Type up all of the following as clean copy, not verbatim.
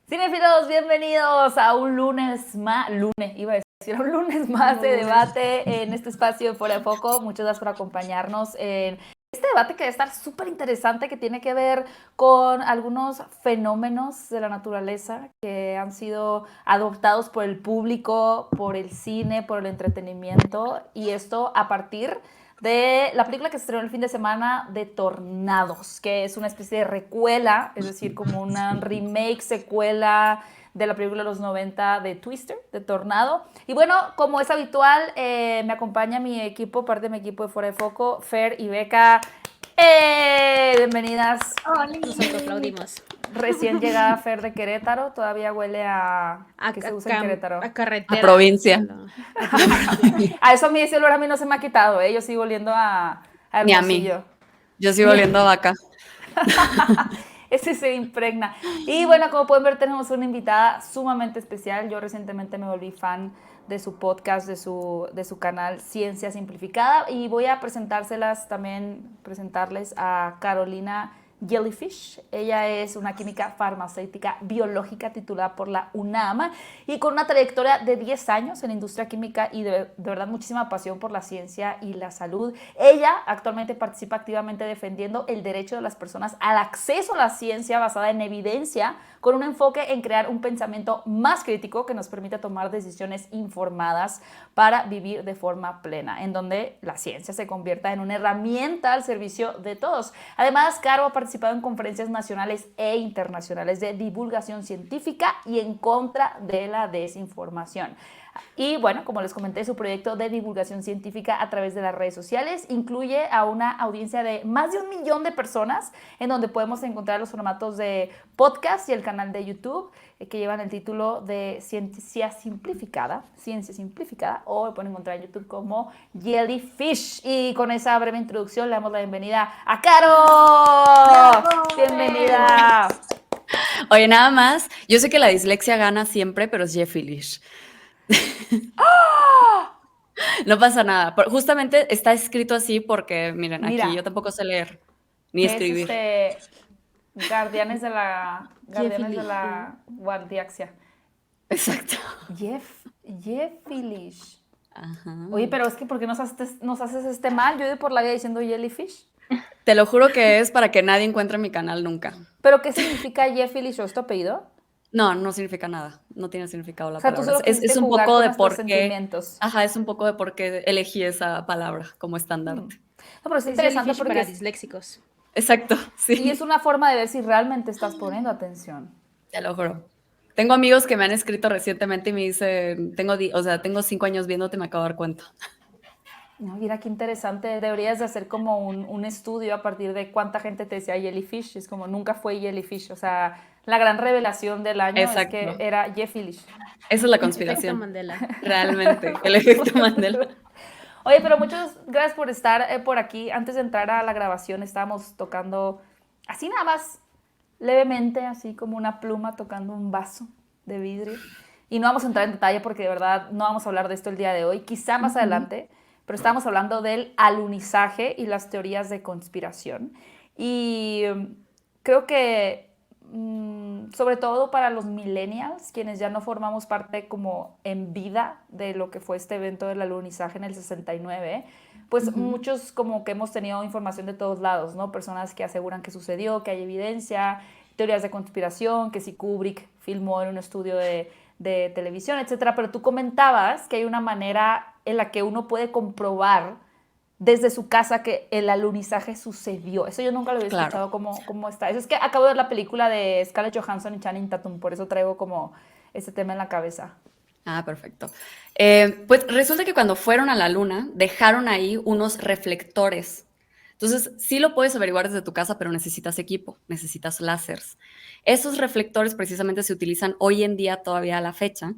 Cinéfilos, bienvenidos a un lunes más, un lunes más de debate en este espacio de Fuera de Foco. Muchas gracias por acompañarnos en este debate que va a estar súper interesante, que tiene que ver con algunos fenómenos de la naturaleza que han sido adoptados por el público, por el cine, por el entretenimiento, y esto a partir de la película que se estrenó el fin de semana de Tornados, que es una especie de recuela, es decir, como una remake, secuela de la película de los 90 de Twister, de Tornado. Y bueno, como es habitual, me acompaña mi equipo, parte de mi equipo de Fuera de Foco, Fer y Beca. Bienvenidas. Hola. Nosotros aplaudimos. Recién llegada Fer de Querétaro, todavía huele a ¿qué se usa en Querétaro? A carretera. A provincia. A eso a mí ese olor a mí no se me ha quitado, ¿eh? Yo sigo oliendo a Ni a mí. Yo sigo oliendo a vaca. Ese se impregna. Y bueno, como pueden ver, tenemos una invitada sumamente especial. Yo recientemente me volví fan de su podcast, de su canal Ciencia Simplificada, y voy a presentarles a Carolina Jellyfish. Ella es una química farmacéutica biológica titulada por la UNAM y con una trayectoria de 10 años en la industria química y de verdad muchísima pasión por la ciencia y la salud. Ella actualmente participa activamente defendiendo el derecho de las personas al acceso a la ciencia basada en evidencia, con un enfoque en crear un pensamiento más crítico que nos permita tomar decisiones informadas para vivir de forma plena, en donde la ciencia se convierta en una herramienta al servicio de todos. Además, Caro ha participado en conferencias nacionales e internacionales de divulgación científica y en contra de la desinformación. Y bueno, como les comenté, su proyecto de divulgación científica a través de las redes sociales incluye a una audiencia de más de 1 millón de personas, en donde podemos encontrar los formatos de podcast y el canal de YouTube que llevan el título de Ciencia Simplificada, o lo pueden encontrar en YouTube como Jellyfish. Y con esa breve introducción le damos la bienvenida a Caro. ¡Bravo! ¡Bienvenida! Oye, nada más, yo sé que la dislexia gana siempre, pero es Jellyfish. ¡Oh! No pasa nada. Justamente está escrito así porque, miren, aquí yo tampoco sé leer ni escribir. Guardianes de la Guardiaxia. Exacto. Jellyfish. Ajá. Oye, pero es que ¿por qué nos haces este mal? Yo voy por la vida diciendo Jellyfish. Te lo juro que es para que nadie encuentre mi canal nunca. ¿Pero qué significa Jellyfish o es tu apellido? No significa nada. No tiene significado la palabra. Tú solo es un poco de por qué. Ajá, es un poco de por qué elegí esa palabra como estandarte. No, pero es interesante porque para disléxicos. Exacto, sí. Y es una forma de ver si realmente estás poniendo atención. Te lo juro. Tengo amigos que me han escrito recientemente y me dicen, tengo 5 años viéndote y me acabo de dar cuenta. No, mira qué interesante. Deberías de hacer como un estudio a partir de cuánta gente te decía Jellyfish. Es como nunca fue Jellyfish. O sea, la gran revelación del año Exacto. es que era Jellyfish. Esa es la conspiración. El efecto Mandela. Realmente, el efecto Mandela. Oye, pero muchas gracias por estar por aquí. Antes de entrar a la grabación estábamos tocando así nada más levemente, así como una pluma tocando un vaso de vidrio. Y no vamos a entrar en detalle porque de verdad no vamos a hablar de esto el día de hoy. Quizá más adelante, pero estamos hablando del alunizaje y las teorías de conspiración. Y creo que sobre todo para los millennials, quienes ya no formamos parte como en vida de lo que fue este evento del alunizaje en el 69, pues muchos como que hemos tenido información de todos lados, ¿no? Personas que aseguran que sucedió, que hay evidencia, teorías de conspiración, que si Kubrick filmó en un estudio de televisión, etcétera. Pero tú comentabas que hay una manera en la que uno puede comprobar desde su casa que el alunizaje sucedió. Eso yo nunca lo había escuchado. ¿Cómo está? Eso es que acabo de ver la película de Scarlett Johansson y Channing Tatum, por eso traigo como ese tema en la cabeza. Ah, perfecto. Pues resulta que cuando fueron a la luna, dejaron ahí unos reflectores. Entonces, sí lo puedes averiguar desde tu casa, pero necesitas equipo, necesitas láseres. Esos reflectores precisamente se utilizan hoy en día, todavía a la fecha,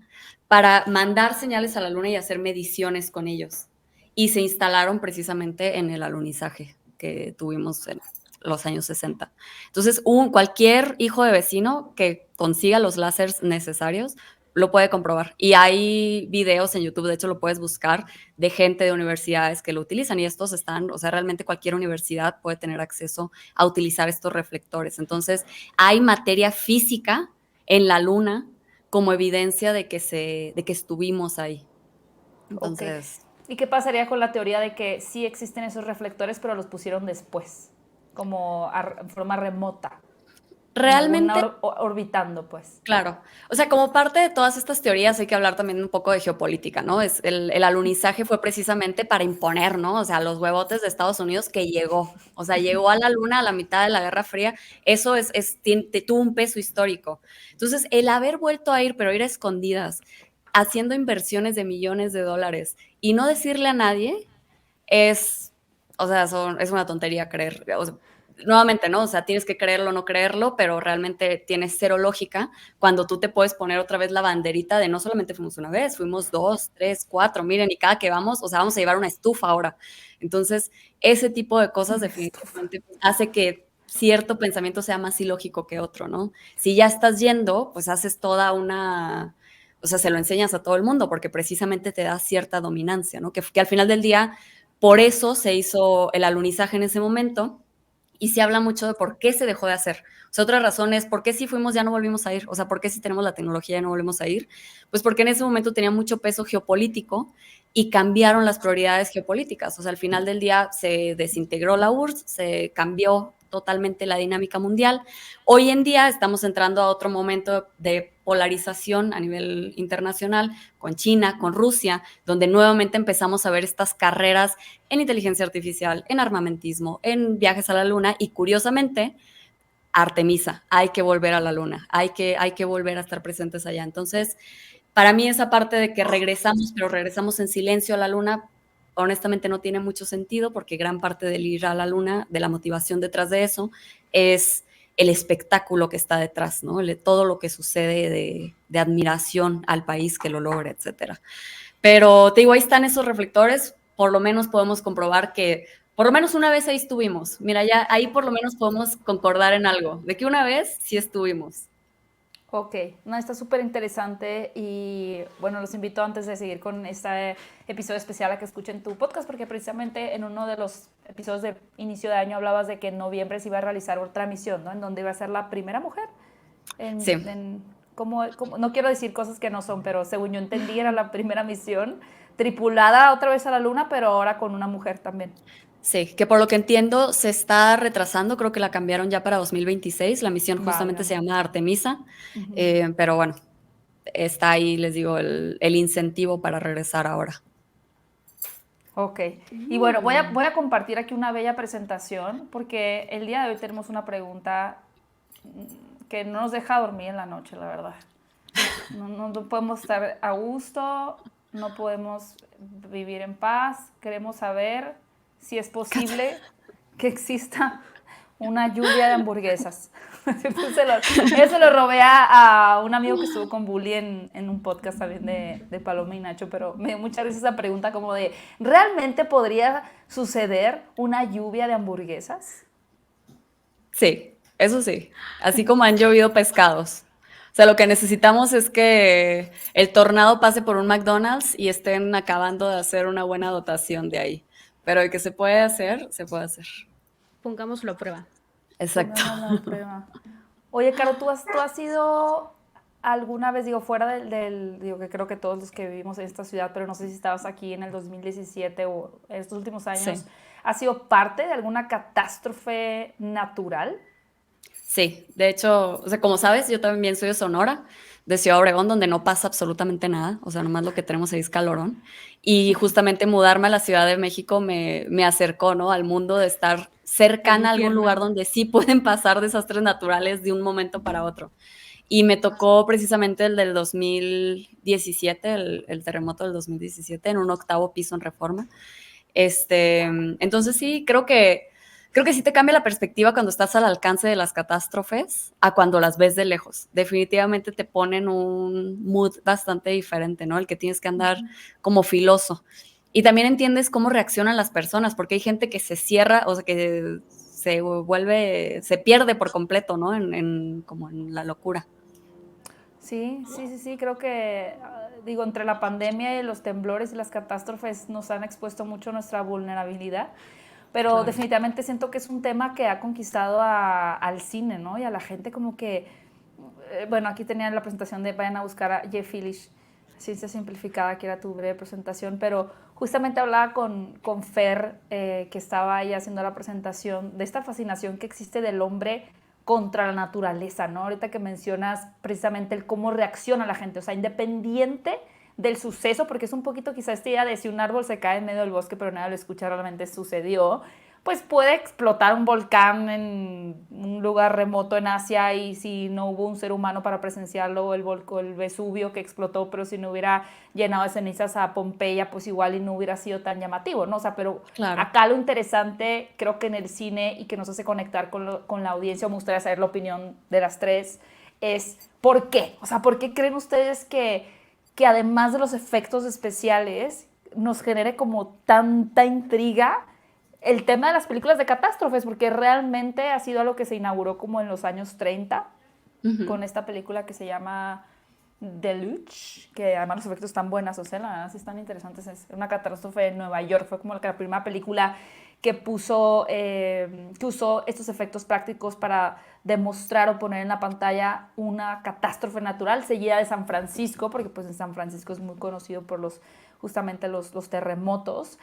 para mandar señales a la luna y hacer mediciones con ellos. Y se instalaron precisamente en el alunizaje que tuvimos en los años 60. Entonces, cualquier hijo de vecino que consiga los láseres necesarios lo puede comprobar. Y hay videos en YouTube, de hecho lo puedes buscar, de gente de universidades que lo utilizan y estos están, o sea, realmente cualquier universidad puede tener acceso a utilizar estos reflectores. Entonces, hay materia física en la luna como evidencia de que estuvimos ahí. Ok. Entonces, ¿Y qué pasaría con la teoría de que sí existen esos reflectores, pero los pusieron después, como en forma remota, en alguna realmente, orbitando, pues? claro. O sea, como parte de todas estas teorías hay que hablar también un poco de geopolítica, ¿no? El alunizaje fue precisamente para imponer, ¿no? O sea, los huevotes de Estados Unidos que llegó. O sea, llegó a la luna a la mitad de la Guerra Fría. Eso tuvo un peso histórico. Entonces, el haber vuelto a ir, pero ir a escondidas, haciendo inversiones de millones de dólares y no decirle a nadie, es, o sea, es una tontería creer. O sea, nuevamente, ¿no? O sea, tienes que creerlo o no creerlo, pero realmente tiene cero lógica cuando tú te puedes poner otra vez la banderita de no solamente fuimos una vez, fuimos 2, 3, 4, miren, y cada que vamos, o sea, vamos a llevar una estufa ahora. Entonces, ese tipo de cosas definitivamente hace que cierto pensamiento sea más ilógico que otro, ¿no? Si ya estás yendo, pues haces toda una, o sea, se lo enseñas a todo el mundo porque precisamente te da cierta dominancia, ¿no? Que al final del día, por eso se hizo el alunizaje en ese momento y se habla mucho de por qué se dejó de hacer. O sea, otra razón es por qué si fuimos ya no volvimos a ir. O sea, por qué si tenemos la tecnología ya no volvemos a ir. Pues porque en ese momento tenía mucho peso geopolítico y cambiaron las prioridades geopolíticas. O sea, al final del día se desintegró la URSS, se cambió totalmente la dinámica mundial. Hoy en día estamos entrando a otro momento de polarización a nivel internacional con China, con Rusia, donde nuevamente empezamos a ver estas carreras en inteligencia artificial, en armamentismo, en viajes a la luna y curiosamente, Artemisa, hay que volver a la luna, hay que volver a estar presentes allá. Entonces, para mí esa parte de que regresamos, pero regresamos en silencio a la luna, honestamente no tiene mucho sentido porque gran parte del ir a la luna, de la motivación detrás de eso, es el espectáculo que está detrás, ¿no? Todo lo que sucede de admiración al país que lo logra, etcétera. Pero te digo, ahí están esos reflectores, por lo menos podemos comprobar que por lo menos una vez ahí estuvimos. Mira, ya ahí por lo menos podemos concordar en algo, de que una vez sí estuvimos. Ok, no, está súper interesante y bueno, los invito antes de seguir con este episodio especial a que escuchen tu podcast porque precisamente en uno de los episodios de inicio de año hablabas de que en noviembre se iba a realizar otra misión, ¿no? En donde iba a ser la primera mujer Sí. no quiero decir cosas que no son, pero según yo entendí era la primera misión tripulada otra vez a la luna, pero ahora con una mujer también. Sí, que por lo que entiendo se está retrasando, creo que la cambiaron ya para 2026, la misión justamente se Válgame. llama Artemisa, pero bueno, está ahí, les digo, el incentivo para regresar ahora. Ok, y bueno, voy a compartir aquí una bella presentación porque el día de hoy tenemos una pregunta que no nos deja dormir en la noche, la verdad. No podemos estar a gusto, no podemos vivir en paz, queremos saber si es posible que exista una lluvia de hamburguesas. Eso lo robé a un amigo que estuvo con Bully en un podcast también de Paloma y Nacho, pero me dio muchas veces esa pregunta como de, ¿realmente podría suceder una lluvia de hamburguesas? Sí, eso sí, así como han llovido pescados. O sea, lo que necesitamos es que el tornado pase por un McDonald's y estén acabando de hacer una buena dotación de ahí. Pero de que se puede hacer, se puede hacer. Pongámoslo a prueba. Exacto. Pongámoslo a prueba. Oye, Caro, ¿tú has ido alguna vez, digo, fuera digo, que creo que todos los que vivimos en esta ciudad, pero no sé si estabas aquí en el 2017 o en estos últimos años, Sí. ¿has sido parte de alguna catástrofe natural? Sí, de hecho, o sea, como sabes, yo también soy de Sonora, de Ciudad Obregón, donde no pasa absolutamente nada, o sea, nomás lo que tenemos ahí es calorón. Y justamente mudarme a la Ciudad de México me acercó, ¿no? Al mundo de estar Al cercana a algún infierno. lugar donde sí pueden pasar desastres naturales de un momento para otro. Y me tocó precisamente el del 2017, el terremoto del 2017, en un 8º piso en Reforma. Entonces sí, creo que sí te cambia la perspectiva cuando estás al alcance de las catástrofes a cuando las ves de lejos. Definitivamente te ponen un mood bastante diferente, ¿no? El que tienes que andar como filoso. Y también entiendes cómo reaccionan las personas, porque hay gente que se cierra, o sea, que se pierde por completo, ¿no? Como en la locura. Sí, creo que, digo, entre la pandemia y los temblores y las catástrofes nos han expuesto mucho nuestra vulnerabilidad, pero Claro. definitivamente siento que es un tema que ha conquistado al cine, ¿no? Y a la gente como que bueno, aquí tenían la presentación de, vayan a buscar a Jeff Phillips, Ciencia Simplificada, que era tu breve presentación, pero justamente hablaba con Fer, que estaba ahí haciendo la presentación, de esta fascinación que existe del hombre contra la naturaleza, ¿no? Ahorita que mencionas precisamente el cómo reacciona la gente, o sea, independiente del suceso, porque es un poquito quizá esta idea de si un árbol se cae en medio del bosque pero nadie lo escucha, realmente sucedió, pues puede explotar un volcán en un lugar remoto en Asia y si no hubo un ser humano para presenciarlo, el Vesubio que explotó, pero si no hubiera llenado de cenizas a Pompeya, pues igual y no hubiera sido tan llamativo, ¿no? O sea, pero Claro. acá lo interesante, creo que en el cine y que nos hace conectar con la audiencia, me gustaría saber la opinión de las tres, es ¿por qué? O sea, ¿por qué creen ustedes que además de los efectos especiales nos genere como tanta intriga el tema de las películas de catástrofes? Porque realmente ha sido algo que se inauguró como en los años 30 con esta película que se llama Deluge, que además los efectos están buenas, o sea, la verdad sí están interesantes. Es una catástrofe en Nueva York, fue como la primera película que usó estos efectos prácticos para demostrar o poner en la pantalla una catástrofe natural seguida de San Francisco, porque pues en San Francisco es muy conocido por justamente los terremotos,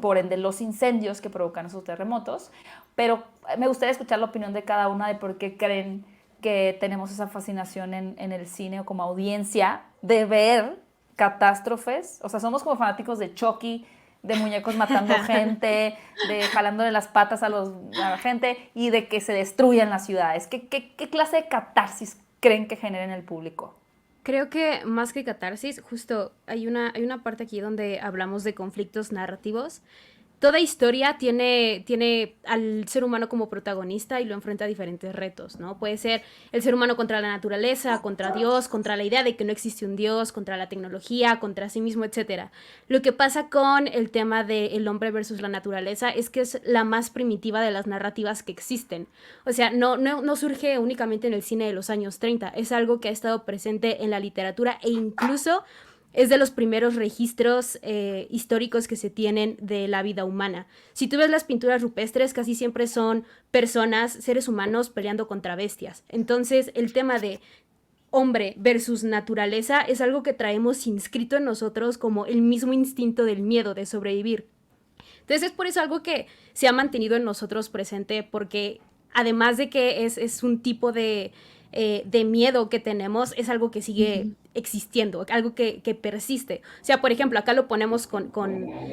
por ende los incendios que provocan esos terremotos. Pero me gustaría escuchar la opinión de cada una de por qué creen que tenemos esa fascinación en el cine o como audiencia de ver catástrofes. O sea, somos como fanáticos de Chucky, de muñecos matando gente, de jalándole las patas a la gente y de que se destruyan las ciudades. ¿Qué clase de catarsis creen que genera en el público? Creo que más que catarsis, justo hay una parte aquí donde hablamos de conflictos narrativos. Toda historia tiene al ser humano como protagonista y lo enfrenta a diferentes retos, ¿no? Puede ser el ser humano contra la naturaleza, contra Dios, contra la idea de que no existe un Dios, contra la tecnología, contra sí mismo, etc. Lo que pasa con el tema del hombre versus la naturaleza es que es la más primitiva de las narrativas que existen. O sea, no surge únicamente en el cine de los años 30, es algo que ha estado presente en la literatura e incluso es de los primeros registros históricos que se tienen de la vida humana. Si tú ves las pinturas rupestres, casi siempre son personas, seres humanos peleando contra bestias. Entonces, el tema de hombre versus naturaleza es algo que traemos inscrito en nosotros como el mismo instinto del miedo, de sobrevivir. Entonces, es por eso algo que se ha mantenido en nosotros presente, porque además de que es un tipo de miedo que tenemos, es algo que sigue existiendo, algo que persiste. O sea, por ejemplo, acá lo ponemos con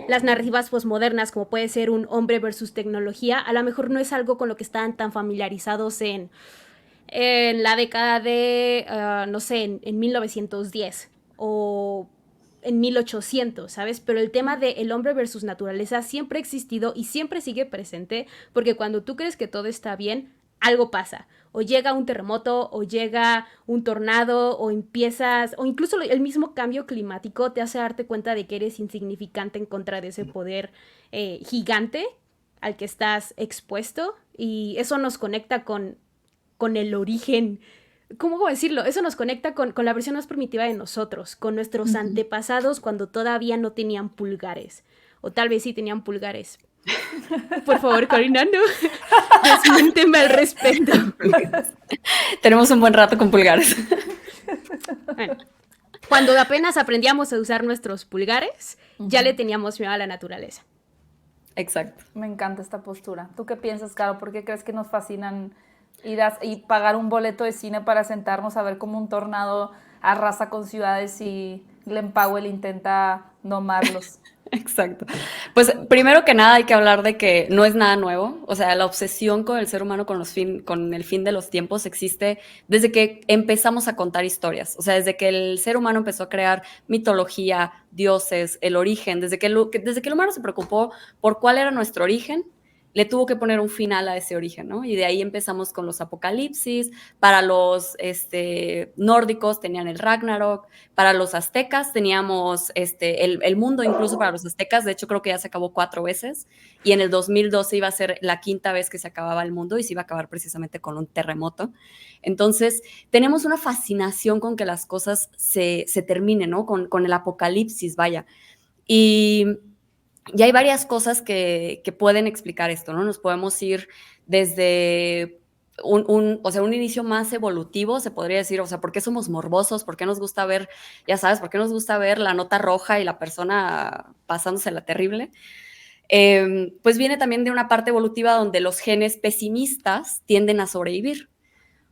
las narrativas posmodernas, como puede ser un hombre versus tecnología. A lo mejor no es algo con lo que están tan familiarizados en la década de, no sé, en 1910 o en 1800, ¿sabes? Pero el tema de el hombre versus naturaleza siempre ha existido y siempre sigue presente, porque cuando tú crees que todo está bien, algo pasa. O llega un terremoto, o llega un tornado, o empiezas, o incluso el mismo cambio climático te hace darte cuenta de que eres insignificante en contra de ese poder gigante al que estás expuesto, y eso nos conecta con el origen. ¿Cómo decirlo? Eso nos conecta con la versión más primitiva de nosotros, con nuestros antepasados cuando todavía no tenían pulgares. O tal vez sí tenían pulgares. Por favor, Karina, no. Desmiénteme al respecto. Tenemos un buen rato con pulgares. Bueno, cuando apenas aprendíamos a usar nuestros pulgares, ya le teníamos miedo a la naturaleza. Exacto. Me encanta esta postura. ¿Tú qué piensas, Caro? ¿Por qué crees que nos fascinan ir y pagar un boleto de cine para sentarnos a ver cómo un tornado arrasa con ciudades y Glenn Powell intenta domarlos? Exacto. Pues primero que nada hay que hablar de que no es nada nuevo. O sea, la obsesión con el ser humano con el fin de los tiempos existe desde que empezamos a contar historias. O sea, desde que el ser humano empezó a crear mitología, dioses, el origen, desde que el humano se preocupó por cuál era nuestro origen, le tuvo que poner un final a ese origen, ¿no? Y de ahí empezamos con los apocalipsis. Para los nórdicos tenían el Ragnarok, para los aztecas teníamos el mundo, incluso para los aztecas, de hecho creo que ya se acabó 4 veces, y en el 2012 iba a ser la 5ª vez que se acababa el mundo y se iba a acabar precisamente con un terremoto. Entonces, tenemos una fascinación con que las cosas se terminen, ¿no? Con el apocalipsis, vaya. Y hay varias cosas que pueden explicar esto, ¿no? Nos podemos ir desde o sea, un inicio más evolutivo, se podría decir, o sea, ¿por qué somos morbosos? ¿Por qué nos gusta ver, ya sabes, por qué nos gusta ver la nota roja y la persona pasándosela terrible? Pues viene también de una parte evolutiva donde los genes pesimistas tienden a sobrevivir.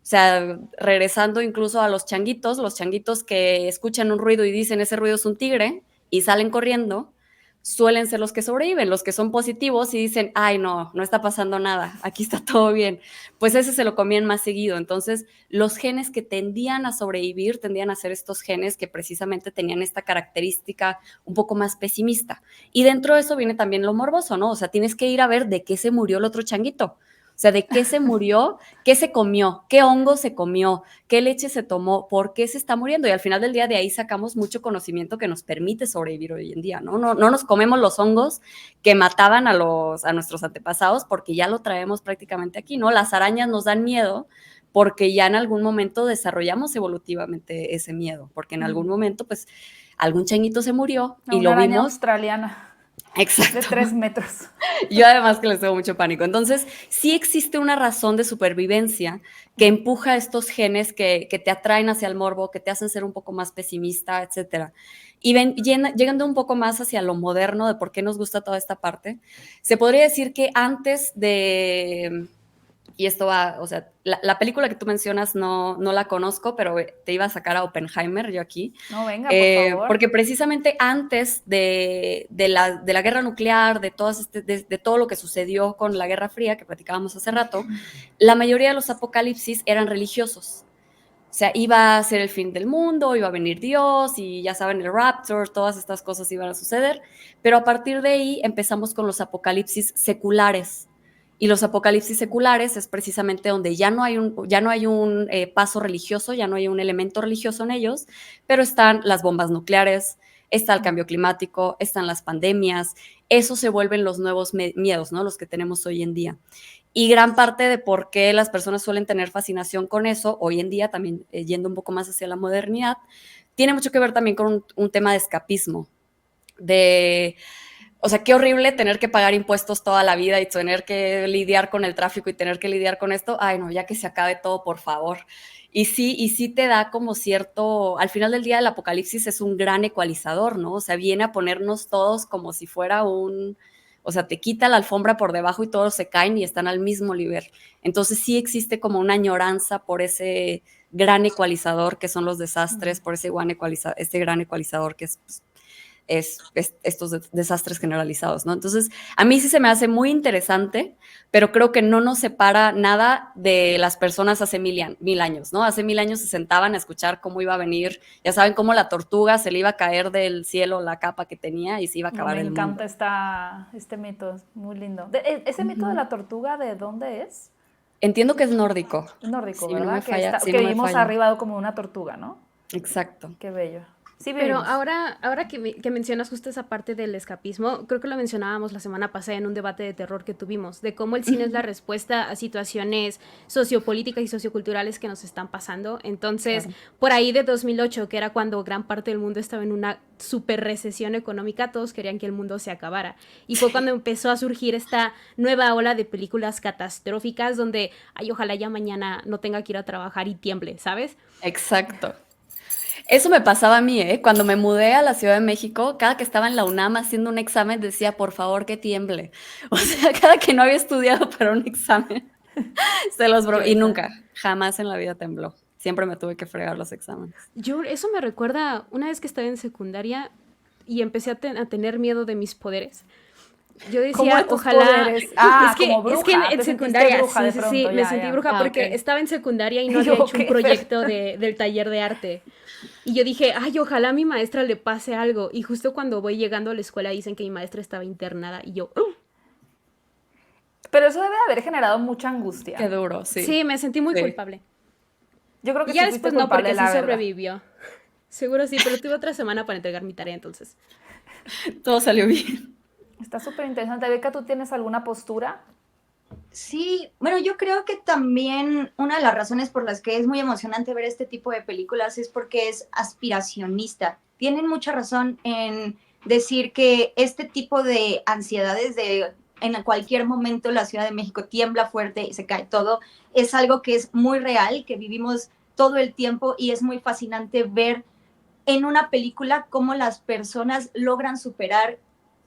O sea, regresando incluso a los changuitos que escuchan un ruido y dicen ese ruido es un tigre y salen corriendo, suelen ser los que sobreviven, los que son positivos y dicen, ay, no, no está pasando nada, aquí está todo bien. Pues ese se lo comían más seguido. Entonces, los genes que tendían a sobrevivir tendían a ser estos genes que precisamente tenían esta característica un poco más pesimista. Y dentro de eso viene también lo morboso, ¿no? O sea, tienes que ir a ver de qué se murió el otro changuito. O sea, de qué se murió, qué se comió, qué hongo se comió, qué leche se tomó, por qué se está muriendo. Y al final del día de ahí sacamos mucho conocimiento que nos permite sobrevivir hoy en día, ¿no? No nos comemos los hongos que mataban a nuestros antepasados porque ya lo traemos prácticamente aquí, ¿no? Las arañas nos dan miedo porque ya en algún momento desarrollamos evolutivamente ese miedo, porque en algún momento, pues, algún changuito se murió y una lo araña vimos. australiana. Exacto. De 3 metros. Yo además que les tengo mucho pánico. Entonces, sí existe una razón de supervivencia que empuja a estos genes que te atraen hacia el morbo, que te hacen ser un poco más pesimista, etcétera. Y llegando un poco más hacia lo moderno de por qué nos gusta toda esta parte, se podría decir que antes de... Y esto va, o sea, la película que tú mencionas no la conozco, pero te iba a sacar a Oppenheimer yo aquí. No, venga, por favor. Porque precisamente antes de la guerra nuclear, de todo lo que sucedió con la Guerra Fría, que platicábamos hace rato, la mayoría de los apocalipsis eran religiosos. O sea, iba a ser el fin del mundo, iba a venir Dios y ya saben, el raptor, todas estas cosas iban a suceder. Pero a partir de ahí empezamos con los apocalipsis seculares. Y los apocalipsis seculares es precisamente donde ya no hay un paso religioso, ya no hay un elemento religioso en ellos, pero están las bombas nucleares, está el cambio climático, están las pandemias. Esos se vuelven los nuevos miedos, ¿no? Los que tenemos hoy en día. Y gran parte de por qué las personas suelen tener fascinación con eso, hoy en día también yendo un poco más hacia la modernidad, tiene mucho que ver también con un tema de escapismo, o sea, qué horrible tener que pagar impuestos toda la vida y tener que lidiar con el tráfico y tener que lidiar con esto. Ay, no, ya que se acabe todo, por favor. Y sí te da como cierto, al final del día el apocalipsis es un gran ecualizador, ¿no? O sea, viene a ponernos todos como si fuera o sea, te quita la alfombra por debajo y todos se caen y están al mismo nivel. Entonces sí existe como una añoranza por ese gran ecualizador que son los desastres, por ese gran ecualizador que es estos desastres generalizados, ¿no? Entonces, a mí sí se me hace muy interesante, pero creo que no nos separa nada de las personas hace 1000 años, ¿no? Hace 1000 años se sentaban a escuchar cómo iba a venir, ya saben, cómo la tortuga se le iba a caer del cielo la capa que tenía y se iba a acabar el mundo. Me encanta este mito, es muy lindo. ¿Ese mito de la tortuga de dónde es? Entiendo que es nórdico. Nórdico, sí, ¿verdad? No me falla, que vimos arriba como una tortuga, ¿no? Exacto. Qué bello. Sí, pero ahora que mencionas justo esa parte del escapismo, creo que lo mencionábamos la semana pasada en un debate de terror que tuvimos, de cómo el cine es la respuesta a situaciones sociopolíticas y socioculturales que nos están pasando. Entonces, por ahí de 2008, que era cuando gran parte del mundo estaba en una super recesión económica, todos querían que el mundo se acabara. Y fue cuando empezó a surgir esta nueva ola de películas catastróficas donde, ay, ojalá ya mañana no tenga que ir a trabajar y tiemble, ¿sabes? Exacto. Eso me pasaba a mí, ¿eh? Cuando me mudé a la Ciudad de México, cada que estaba en la UNAM haciendo un examen decía, por favor, que tiemble. O sea, cada que no había estudiado para un examen, y nunca, jamás en la vida tembló. Siempre me tuve que fregar los exámenes. Eso me recuerda una vez que estaba en secundaria y empecé a tener miedo de mis poderes. Yo decía, ojalá... Ah, es que en secundaria, sí, me sentí bruja porque estaba en secundaria y no había hecho un proyecto del taller de arte. Y yo dije, ay, ojalá a mi maestra le pase algo. Y justo cuando voy llegando a la escuela dicen que mi maestra estaba internada y yo... Pero eso debe haber generado mucha angustia. Qué duro, sí. Sí, me sentí muy culpable. Yo creo que ya después no, porque sí sobrevivió. Seguro sí, pero tuve otra semana para entregar mi tarea entonces. Todo salió bien. Está súper interesante. Beca, ¿tú tienes alguna postura? Sí, bueno, yo creo que también una de las razones por las que es muy emocionante ver este tipo de películas es porque es aspiracionista. Tienen mucha razón en decir que este tipo de ansiedades de en cualquier momento la Ciudad de México tiembla fuerte y se cae todo. Es algo que es muy real, que vivimos todo el tiempo y es muy fascinante ver en una película cómo las personas logran superar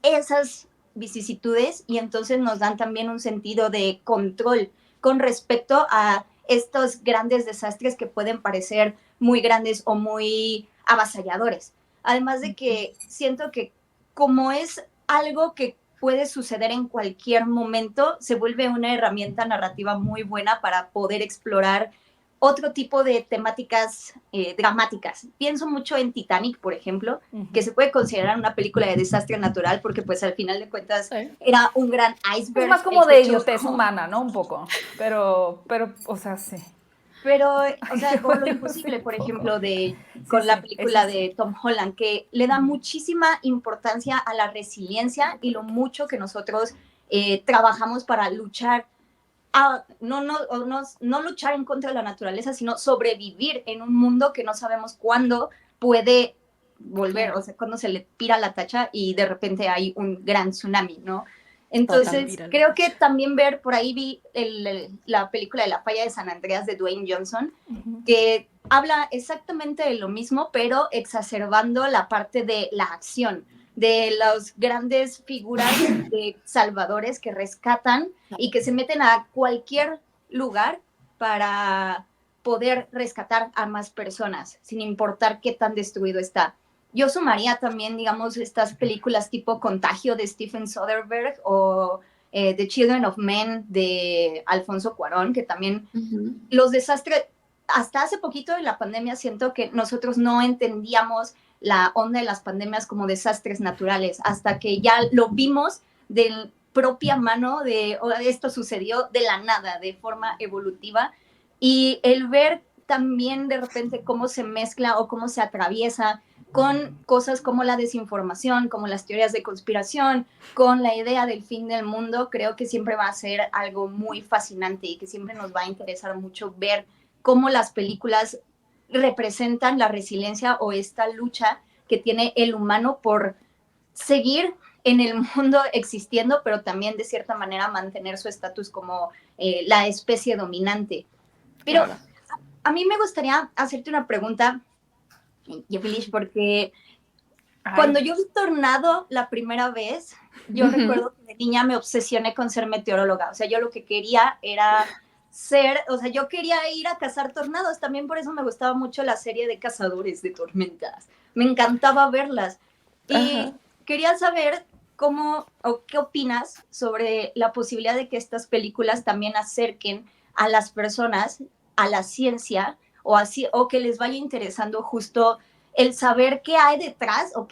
esas vicisitudes y entonces nos dan también un sentido de control con respecto a estos grandes desastres que pueden parecer muy grandes o muy avasalladores. Además de que siento que como es algo que puede suceder en cualquier momento, se vuelve una herramienta narrativa muy buena para poder explorar otro tipo de temáticas dramáticas. Pienso mucho en Titanic, por ejemplo, que se puede considerar una película de desastre natural porque pues al final de cuentas era un gran iceberg. Es más como de idiotez humana, ¿no? Un poco, pero, o sea, sí. Pero, o sea, o Lo Bueno, Imposible, sí, por un poco. ejemplo, con Sí, la sí, película ese sí. de Tom Holland, que le da muchísima importancia a la resiliencia y lo mucho que nosotros trabajamos para luchar no luchar en contra de la naturaleza, sino sobrevivir en un mundo que no sabemos cuándo puede volver, o sea, cuando se le pira la tacha y de repente hay un gran tsunami, ¿no? Entonces, creo que también ver, por ahí vi la película de La Falla de San Andreas de Dwayne Johnson, que habla exactamente de lo mismo, pero exacerbando la parte de la acción, de las grandes figuras de salvadores que rescatan y que se meten a cualquier lugar para poder rescatar a más personas, sin importar qué tan destruido está. Yo sumaría también, digamos, estas películas tipo Contagio de Stephen Soderbergh o The Children of Men de Alfonso Cuarón, que también los desastres, hasta hace poquito de la pandemia siento que nosotros no entendíamos la onda de las pandemias como desastres naturales, hasta que ya lo vimos de propia mano de esto sucedió de la nada, de forma evolutiva, y el ver también de repente cómo se mezcla o cómo se atraviesa con cosas como la desinformación, como las teorías de conspiración, con la idea del fin del mundo, creo que siempre va a ser algo muy fascinante y que siempre nos va a interesar mucho ver cómo las películas representan la resiliencia o esta lucha que tiene el humano por seguir en el mundo existiendo, pero también de cierta manera mantener su estatus como la especie dominante. Pero claro, a mí me gustaría hacerte una pregunta, Yevilish, porque cuando yo vi Tornado la primera vez, yo recuerdo que de niña me obsesioné con ser meteoróloga. O sea, yo lo que quería era yo quería ir a cazar tornados. También por eso me gustaba mucho la serie de Cazadores de Tormentas. Me encantaba verlas. Y quería saber cómo o qué opinas sobre la posibilidad de que estas películas también acerquen a las personas a la ciencia o que les vaya interesando justo el saber qué hay detrás o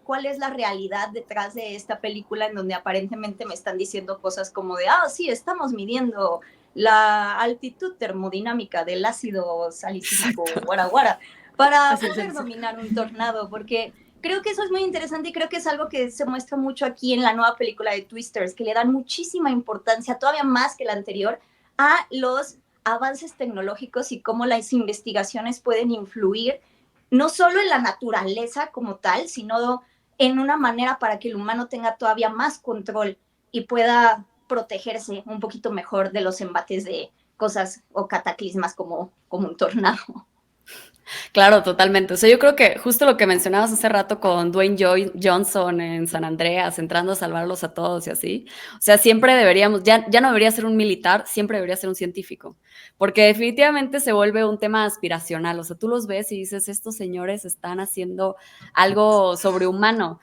cuál es la realidad detrás de esta película en donde aparentemente me están diciendo cosas como de, sí, estamos midiendo la altitud termodinámica del ácido salicílico guara guara para poder dominar un tornado, porque creo que eso es muy interesante y creo que es algo que se muestra mucho aquí en la nueva película de Twisters, que le dan muchísima importancia, todavía más que la anterior, a los avances tecnológicos y cómo las investigaciones pueden influir no solo en la naturaleza como tal, sino en una manera para que el humano tenga todavía más control y pueda protegerse un poquito mejor de los embates de cosas o cataclismas como un tornado. Claro, totalmente. O sea, yo creo que justo lo que mencionabas hace rato con Dwayne Johnson en San Andreas, entrando a salvarlos a todos y así. O sea, siempre deberíamos, ya no debería ser un militar, siempre debería ser un científico, porque definitivamente se vuelve un tema aspiracional. O sea, tú los ves y dices, estos señores están haciendo algo sobrehumano.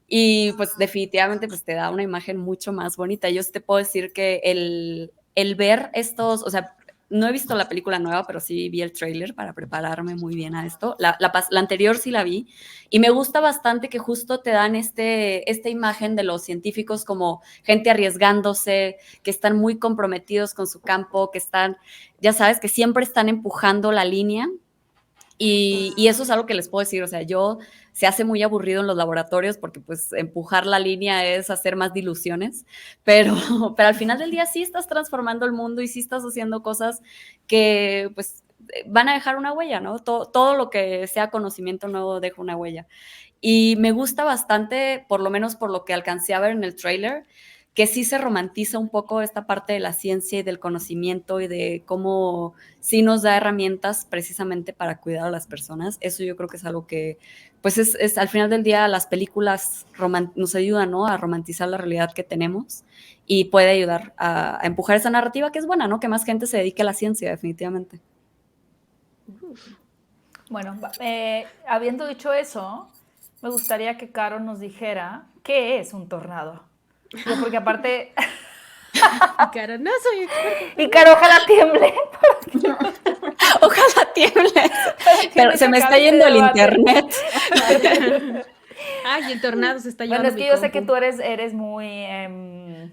Y pues definitivamente pues te da una imagen mucho más bonita. Yo te puedo decir que el ver estos, o sea, no he visto la película nueva, pero sí vi el tráiler para prepararme muy bien a esto. La anterior sí la vi y me gusta bastante que justo te dan esta imagen de los científicos como gente arriesgándose, que están muy comprometidos con su campo, que están, ya sabes, que siempre están empujando la línea. Y eso es algo que les puedo decir, o sea, se hace muy aburrido en los laboratorios porque pues empujar la línea es hacer más diluciones, pero al final del día sí estás transformando el mundo y sí estás haciendo cosas que pues van a dejar una huella, ¿no? Todo lo que sea conocimiento nuevo deja una huella. Y me gusta bastante, por lo menos por lo que alcancé a ver en el tráiler, que sí se romantiza un poco esta parte de la ciencia y del conocimiento y de cómo sí nos da herramientas precisamente para cuidar a las personas. Eso yo creo que es algo que, pues es al final del día las películas nos ayudan, ¿no?, a romantizar la realidad que tenemos y puede ayudar a empujar esa narrativa que es buena, ¿no?, que más gente se dedique a la ciencia, definitivamente. Bueno, habiendo dicho eso, me gustaría que Caro nos dijera qué es un tornado. Porque aparte... Caro, no soy experta. Y Caro, ojalá tiemble. Ojalá tiemble. Pero se me está yendo el internet. Ay, el tornado se está llevando. Bueno, es que yo sé que tú eres muy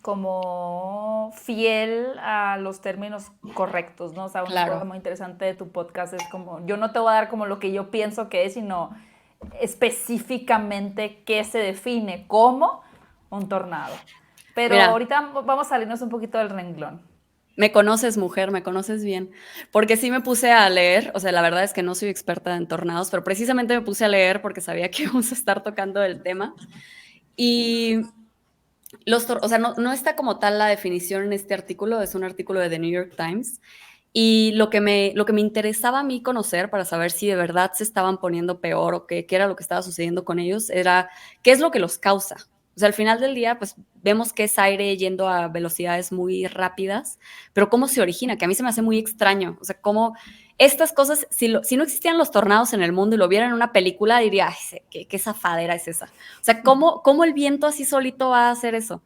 como fiel a los términos correctos, ¿no? O sea, una cosa muy interesante de tu podcast es como, yo no te voy a dar como lo que yo pienso que es, sino específicamente qué se define como un tornado. Pero mira, ahorita vamos a salirnos un poquito del renglón. Me conoces, mujer, me conoces bien, porque sí me puse a leer, o sea, la verdad es que no soy experta en tornados, pero precisamente me puse a leer porque sabía que íbamos a estar tocando el tema. Y o sea, no está como tal la definición en este artículo, es un artículo de The New York Times, y lo que me interesaba a mí conocer para saber si de verdad se estaban poniendo peor o qué era lo que estaba sucediendo con ellos, era qué es lo que los causa. O sea, al final del día, pues vemos que es aire yendo a velocidades muy rápidas, pero ¿cómo se origina? Que a mí se me hace muy extraño. O sea, cómo estas cosas, si no existían los tornados en el mundo y lo vieran en una película, diría, ay, qué zafadera es esa. O sea, ¿cómo el viento así solito va a hacer eso?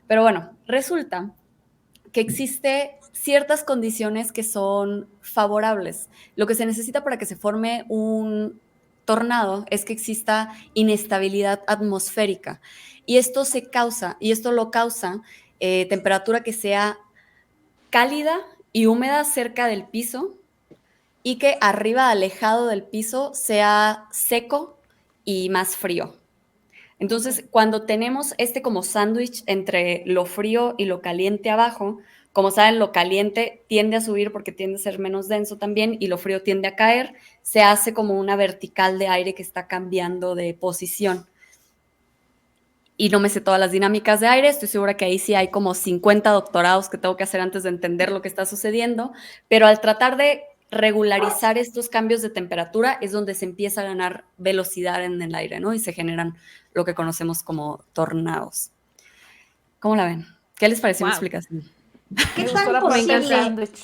Pero bueno, resulta que existe ciertas condiciones que son favorables. Lo que se necesita para que se forme un tornado es que exista inestabilidad atmosférica. Y esto lo causa temperatura que sea cálida y húmeda cerca del piso y que arriba, alejado del piso, sea seco y más frío. Entonces, cuando tenemos como sándwich entre lo frío y lo caliente abajo, como saben, lo caliente tiende a subir porque tiende a ser menos denso también y lo frío tiende a caer, se hace como una vertical de aire que está cambiando de posición. Y no me sé todas las dinámicas de aire, estoy segura que ahí sí hay como 50 doctorados que tengo que hacer antes de entender lo que está sucediendo, pero al tratar de regularizar estos cambios de temperatura es donde se empieza a ganar velocidad en el aire, ¿no? Y se generan lo que conocemos como tornados. ¿Cómo la ven? ¿Qué les pareció mi explicación? ¿Qué tan posible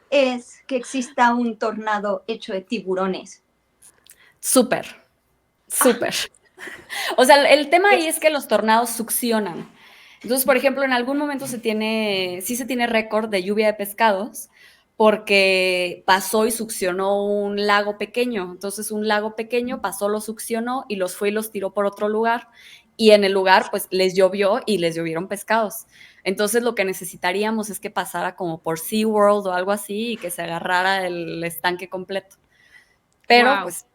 es que exista un tornado hecho de tiburones? Súper. O sea, el tema ahí es que los tornados succionan. Entonces, por ejemplo, en algún momento sí se tiene récord de lluvia de pescados porque pasó y succionó un lago pequeño. Entonces, un lago pequeño pasó, lo succionó y los fue y los tiró por otro lugar. Y en el lugar, pues, les llovió y les llovieron pescados. Entonces, lo que necesitaríamos es que pasara como por SeaWorld o algo así y que se agarrara el estanque completo. Pero, pues,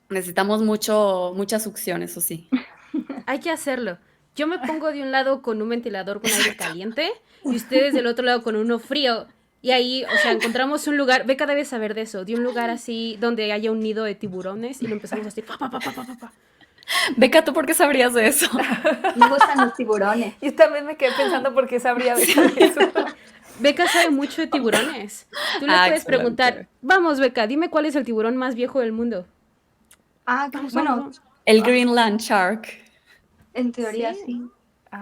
necesitamos mucha succión, eso sí. Hay que hacerlo. Yo me pongo de un lado con un ventilador con aire caliente y ustedes del otro lado con uno frío. Y ahí, o sea, encontramos un lugar, Beca debe saber de eso, de un lugar así donde haya un nido de tiburones y lo empezamos a hacer Beca, ¿tú por qué sabrías de eso? Me gustan los tiburones. Yo también me quedé pensando por qué sabría de eso. Beca sabe mucho de tiburones. Tú le puedes preguntar, vamos Beca, dime cuál es el tiburón más viejo del mundo. Bueno. El Greenland Shark. En teoría sí.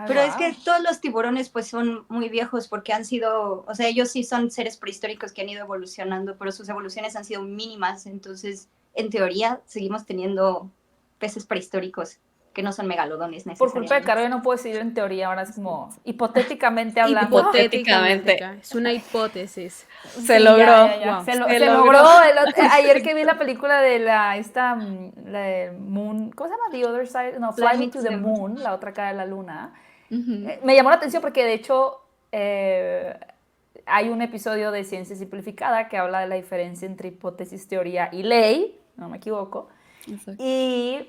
Pero es que todos los tiburones pues son muy viejos porque han sido, o sea, ellos sí son seres prehistóricos que han ido evolucionando, pero sus evoluciones han sido mínimas, entonces en teoría seguimos teniendo peces prehistóricos que no son megalodones necesariamente. Por culpa de Caro yo no puedo decir en teoría, ahora es como hipotéticamente hablando. Hipotéticamente. Es una hipótesis. Se logró. Ya. Wow. Se logró. Ayer que vi la película de la de Moon, ¿cómo se llama? The Other Side, no, Fly Me to the Moon, la otra cara de la luna. Me llamó la atención porque de hecho hay un episodio de Ciencia Simplificada que habla de la diferencia entre hipótesis, teoría y ley, no me equivoco. Exacto. Y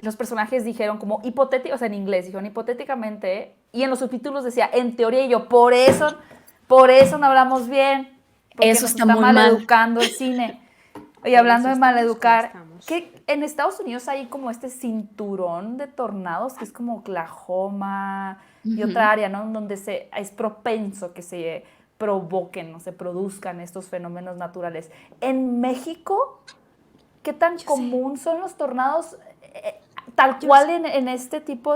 los personajes dijeron como hipotético, o sea, en inglés dijeron hipotéticamente, y en los subtítulos decía en teoría, y yo, por eso no hablamos bien, porque eso nos está muy mal educando el cine. Oye, hablando de Estamos como maleducar, estamos. que en Estados Unidos hay como este cinturón de tornados que es como Oklahoma y Ujú. otra área, ¿no? Donde es propenso que se provoquen o se produzcan estos fenómenos naturales. En México, ¿qué tan Yo sé, común son los tornados? Tal yo cual sé. en este tipo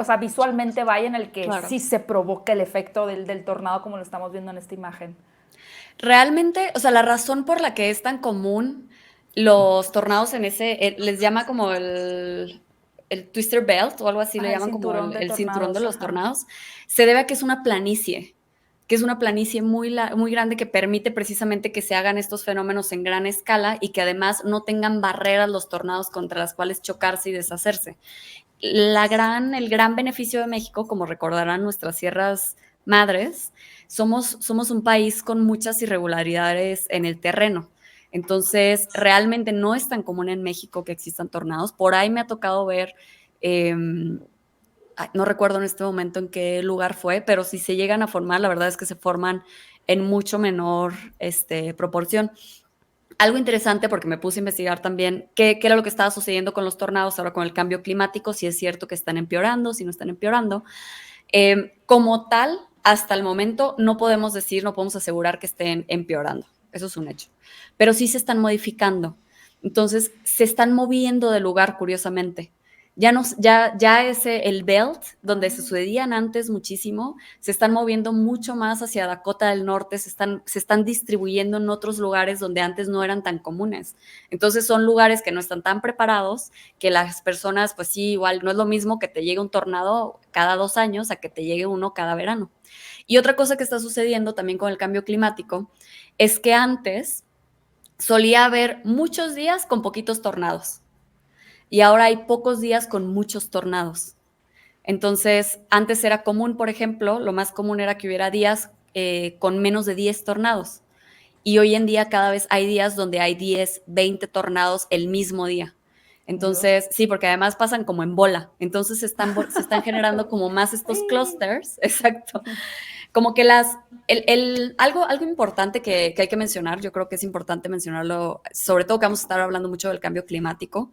o sea, visualmente vaya en el que Claro. sí se provoca el efecto del tornado como lo estamos viendo en esta imagen. Realmente, o sea, la razón por la que es tan común los tornados en les llama como el twister belt o algo así, le Ajá, el llaman como cinturón de el cinturón de tornados, los ajá. tornados, se debe a que es una planicie muy grande que permite precisamente que se hagan estos fenómenos en gran escala y que además no tengan barreras los tornados contra las cuales chocarse y deshacerse. El gran beneficio de México, como recordarán nuestras sierras madres, somos un país con muchas irregularidades en el terreno. Entonces, realmente no es tan común en México que existan tornados. Por ahí me ha tocado ver, eh, no recuerdo en este momento en qué lugar fue, pero si se llegan a formar, la verdad es que se forman en mucho menor proporción. Algo interesante porque me puse a investigar también qué era lo que estaba sucediendo con los tornados ahora con el cambio climático, si es cierto que están empeorando, si no están empeorando. Como tal, hasta el momento no podemos decir, no podemos asegurar que estén empeorando. Eso es un hecho. Pero sí se están modificando. Entonces, se están moviendo de lugar, curiosamente. Ya el belt, donde se sucedían antes muchísimo, se están moviendo mucho más hacia Dakota del Norte, se están distribuyendo en otros lugares donde antes no eran tan comunes. Entonces son lugares que no están tan preparados, que las personas, pues sí, igual no es lo mismo que te llegue un tornado cada 2 años a que te llegue uno cada verano. Y otra cosa que está sucediendo también con el cambio climático es que antes solía haber muchos días con poquitos tornados y ahora hay pocos días con muchos tornados. Entonces, antes era común, por ejemplo, lo más común era que hubiera días con menos de 10 tornados. Y hoy en día cada vez hay días donde hay 10, 20 tornados el mismo día. Dios. Entonces, sí, porque además pasan como en bola. Entonces se están generando como más estos clusters, exacto. Como que algo importante que hay que mencionar, yo creo que es importante mencionarlo, sobre todo que vamos a estar hablando mucho del cambio climático.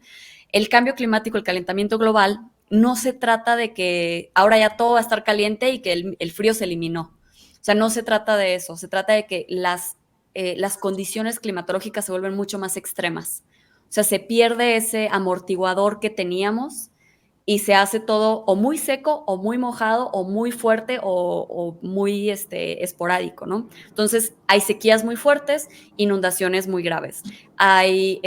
El cambio climático, el calentamiento global, no se trata de que ahora ya todo va a estar caliente y que el frío se eliminó. O sea, no se trata de eso, se trata de que las condiciones climatológicas se vuelven mucho más extremas. O sea, se pierde ese amortiguador que teníamos y se hace todo o muy seco o muy mojado o muy fuerte o muy esporádico, ¿no? Entonces hay sequías muy fuertes, inundaciones muy graves. Hay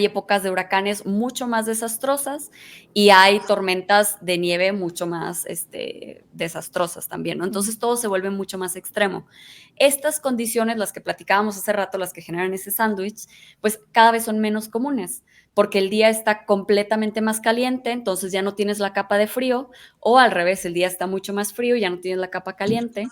épocas de huracanes mucho más desastrosas y hay tormentas de nieve mucho más desastrosas también, ¿no? Entonces todo se vuelve mucho más extremo. Estas condiciones, las que platicábamos hace rato, las que generan ese sándwich, pues cada vez son menos comunes porque el día está completamente más caliente, entonces ya no tienes la capa de frío, o al revés, el día está mucho más frío y ya no tienes la capa caliente.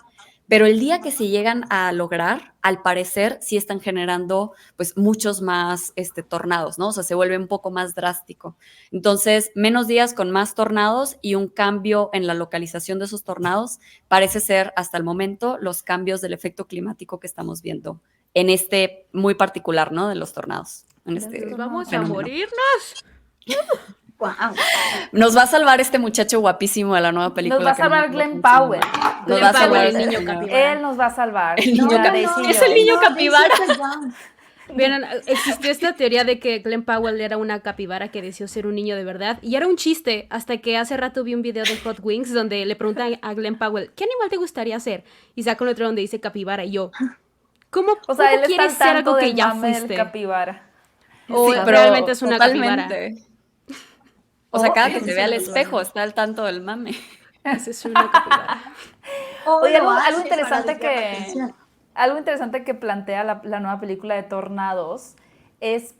Pero el día que se llegan a lograr, al parecer, sí están generando pues muchos más tornados, ¿no? O sea, se vuelve un poco más drástico. Entonces, menos días con más tornados y un cambio en la localización de esos tornados parece ser hasta el momento los cambios del efecto climático que estamos viendo en muy particular, ¿no? De los tornados, en Nos este vamos a fenómeno. morirnos. Wow. Nos va a salvar este muchacho guapísimo de la nueva Nos va película a que no me salvar acuerdo Glenn cómo se llama. Powell. Nos Glenn va a Powell, salvar el este niño señor. capibara. Él nos va a salvar. El niño Daisy y es yo. el niño No, capibara. Daisy Young. Vieron, existió esta teoría de que Glenn Powell era una capibara que deseó ser un niño de verdad. Y era un chiste, hasta que hace rato vi un video de Hot Wings donde le preguntan a Glenn Powell, ¿qué animal te gustaría ser? Y saca un otro donde dice capibara. Y yo, ¿cómo, O sea, cómo él está quieres al ser tanto algo que del ya mame del fuiste? capibara. O Sí, realmente pero es una capibara. totalmente. O sea, Oh, cada que se Ese ve es al el espejo problema. está al tanto del mame. Esa es una capibara. O Oye, lo algo hace para interesante desviar la atención. algo interesante que plantea la nueva película de Tornados es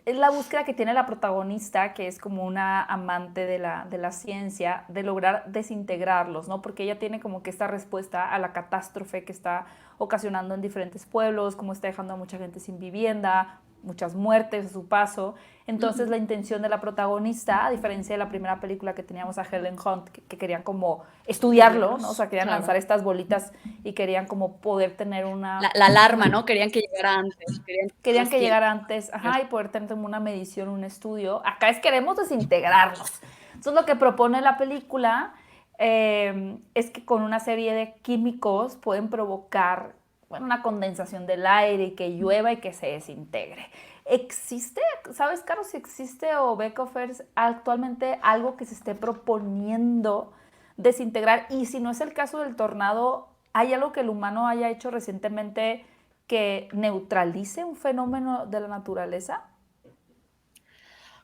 la búsqueda que tiene la protagonista, que es como una amante de la ciencia, de lograr desintegrarlos, ¿no? Porque ella tiene como que esta respuesta a la catástrofe que está ocasionando en diferentes pueblos, como está dejando a mucha gente sin vivienda, muchas muertes a su paso. Entonces la intención de la protagonista, a diferencia de la primera película que teníamos a Helen Hunt, que querían como estudiarlo, ¿no? O sea, querían lanzar estas bolitas y querían como poder tener una... La alarma, ¿no? Querían que llegara antes. Querían que llegara antes, y poder tener como una medición, un estudio. Acá queremos desintegrarlos. Entonces lo que propone la película es que con una serie de químicos pueden provocar una condensación del aire y que llueva y que se desintegre. ¿Existe, sabes, Caro, si existe o Becofers actualmente algo que se esté proponiendo desintegrar? Y si no es el caso del tornado, ¿hay algo que el humano haya hecho recientemente que neutralice un fenómeno de la naturaleza?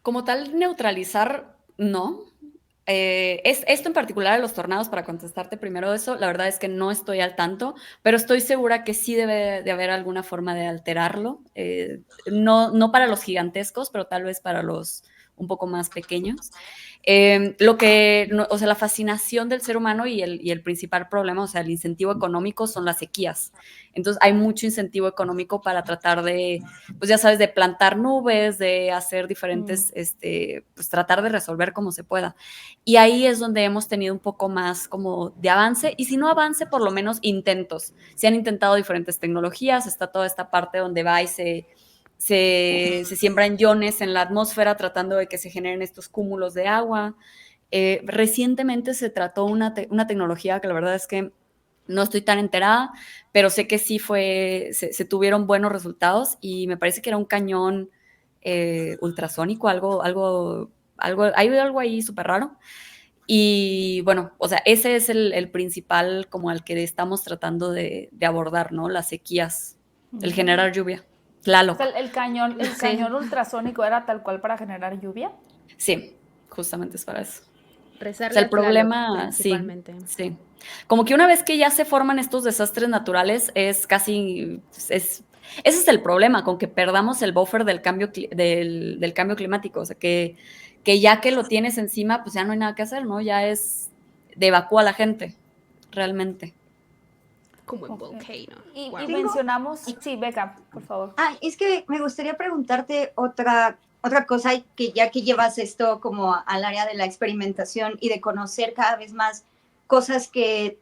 Como tal, neutralizar, no. Esto en particular de los tornados, para contestarte primero eso, la verdad es que no estoy al tanto, pero estoy segura que sí debe de haber alguna forma de alterarlo. No para los gigantescos, pero tal vez para los un poco más pequeños. O sea, la fascinación del ser humano y el principal problema, o sea, el incentivo económico son las sequías. Entonces hay mucho incentivo económico para tratar de, pues ya sabes, de plantar nubes, de hacer diferentes, pues tratar de resolver como se pueda. Y ahí es donde hemos tenido un poco más como de avance, y si no avance, por lo menos intentos. Se han intentado diferentes tecnologías, está toda esta parte donde va y se siembran iones en la atmósfera tratando de que se generen estos cúmulos de agua. Recientemente se trató una tecnología que la verdad es que no estoy tan enterada, pero sé que sí se tuvieron buenos resultados, y me parece que era un cañón ultrasónico, hay algo ahí súper raro. Y bueno, o sea, ese es el principal como al que estamos tratando de abordar, ¿no? Las sequías, el generar lluvia. O sea, el cañón ultrasónico era tal cual para generar lluvia. Sí, justamente es para eso. Rezarle O sea, el a Tlaloc, problema, principalmente. sí. Como que una vez que ya se forman estos desastres naturales, ese es el problema, con que perdamos el buffer del cambio climático. O sea, que ya que lo tienes encima, pues ya no hay nada que hacer, ¿no? Ya es de evacúa a la gente, realmente. Como en Volcano. Y Wow. mencionamos... Sí, Beca, por favor. Es que me gustaría preguntarte otra cosa, que ya que llevas esto como al área de la experimentación y de conocer cada vez más cosas que